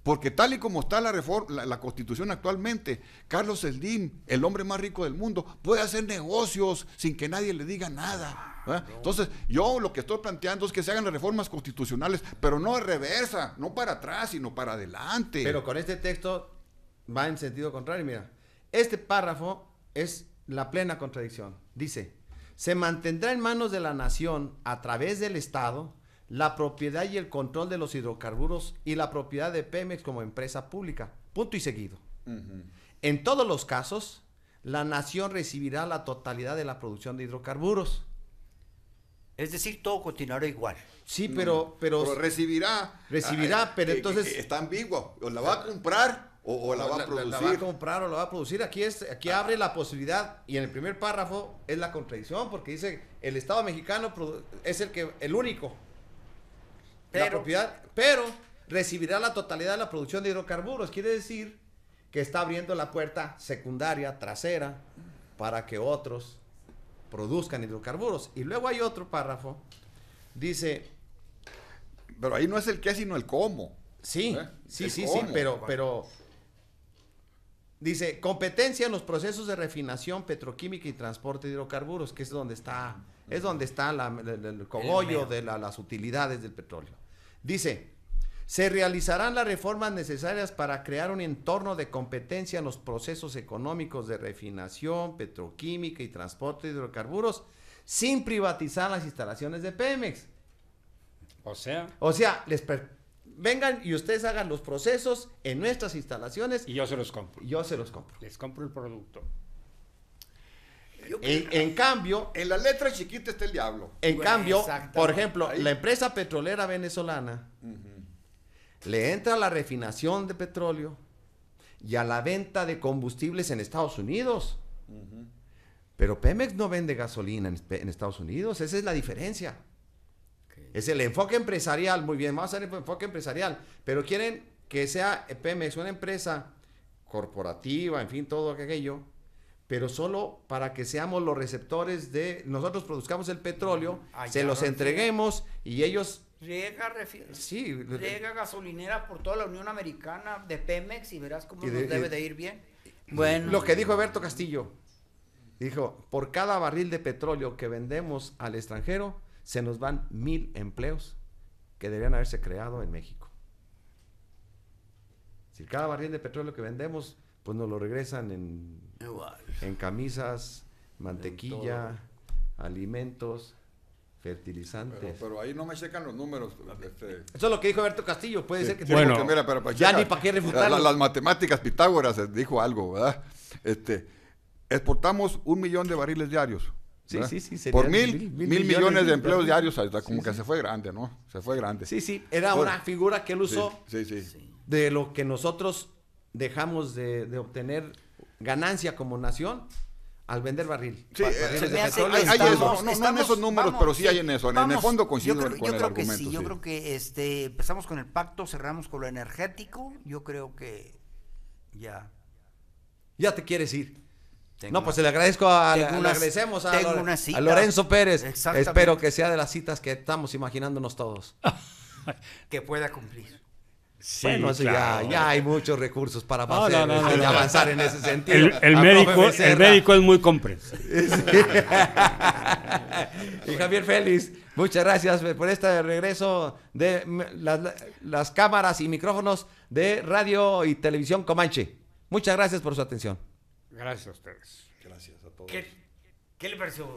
Porque tal y como está la Constitución actualmente, Carlos Slim, el hombre más rico del mundo, puede hacer negocios sin que nadie le diga nada, ¿verdad? Entonces, yo lo que estoy planteando es que se hagan las reformas constitucionales, pero no de reversa, no para atrás, sino para adelante. Pero con este texto va en sentido contrario. Mira, este párrafo es la plena contradicción. Dice, se mantendrá en manos de la nación a través del Estado la propiedad y el control de los hidrocarburos y la propiedad de Pemex como empresa pública. Punto y seguido. En todos los casos, la nación recibirá la totalidad de la producción de hidrocarburos. Es decir, todo continuará igual. Sí, pero recibirá, pero entonces está ambiguo, o la va a comprar o la va a producir. La va a comprar o la va a producir. Aquí abre la posibilidad, y en el primer párrafo es la contradicción, porque dice el Estado mexicano es el único. Pero recibirá la totalidad de la producción de hidrocarburos. Quiere decir que está abriendo la puerta secundaria, trasera, para que otros produzcan hidrocarburos. Y luego hay otro párrafo, dice... Pero ahí no es el qué, sino el cómo. Sí, pero... Dice, competencia en los procesos de refinación, petroquímica y transporte de hidrocarburos, que es donde está el cogollo de las utilidades del petróleo. Dice, se realizarán las reformas necesarias para crear un entorno de competencia en los procesos económicos de refinación, petroquímica y transporte de hidrocarburos, sin privatizar las instalaciones de Pemex. O sea, vengan y ustedes hagan los procesos en nuestras instalaciones. Y yo se los compro. Yo se los compro. Les compro el producto. En cambio, En la letra chiquita está el diablo. Exactamente. por ejemplo, Ahí. la empresa petrolera venezolana le entra a la refinación de petróleo y a la venta de combustibles en Estados Unidos. Pero Pemex no vende gasolina en Estados Unidos, esa es la diferencia. Es el enfoque empresarial, muy bien, vamos a hacer el enfoque empresarial, pero quieren que sea Pemex una empresa corporativa, en fin, todo aquello, pero solo para que seamos los receptores de, nosotros produzcamos el petróleo, Allá se los lo entreguemos y ellos, Riega gasolinera por toda la Unión Americana de Pemex y verás cómo Y nos de- debe de ir bien. Bueno, lo que dijo Alberto Castillo, dijo, por cada barril de petróleo que vendemos al extranjero, se nos van 1,000 empleos que deberían haberse creado en México. Si cada barril de petróleo que vendemos, pues nos lo regresan en camisas, mantequilla, alimentos, fertilizantes. Pero ahí no me checan los números. Eso es lo que dijo Alberto Castillo, puede ser que Sí, Bueno, porque mira, pero para ya checar, ni para qué refutarlo. Las matemáticas, Pitágoras dijo algo, ¿verdad? Exportamos 1 millón de barriles diarios. Sí, ¿verdad? sí, serían Por mil millones de empleos diarios, Sí, como que se fue grande, ¿no? Se fue grande. Sí, era Bueno, una figura que él usó Sí. de lo que nosotros dejamos de obtener ganancia como nación al vender barril. Sí, Barriles se de me hace- petróleo. hay estamos- eso, no en esos números, pero sí hay en eso. En el vamos, fondo coincido yo creo, con yo el creo que argumento. sí, yo sí. creo que empezamos con el pacto, cerramos con lo energético, yo creo que ya. Ya te quieres ir. Tengo No, pues una- le agradezco, tengo le una- agradecemos tengo una a cita. Lorenzo Pérez. Exactamente. Espero que sea de las citas que estamos imaginándonos todos. que pueda cumplir. Sí, bueno, eso claro. ya hay muchos recursos para No, hacer, no, no, no. avanzar en ese sentido. El A médico, profe el Becerra. médico es muy comprensivo. Y Javier Félix, muchas gracias por este regreso de las cámaras y micrófonos de Radio y Televisión Comanche. Muchas gracias por su atención. Gracias a ustedes. Gracias a todos. ¿Qué le pareció?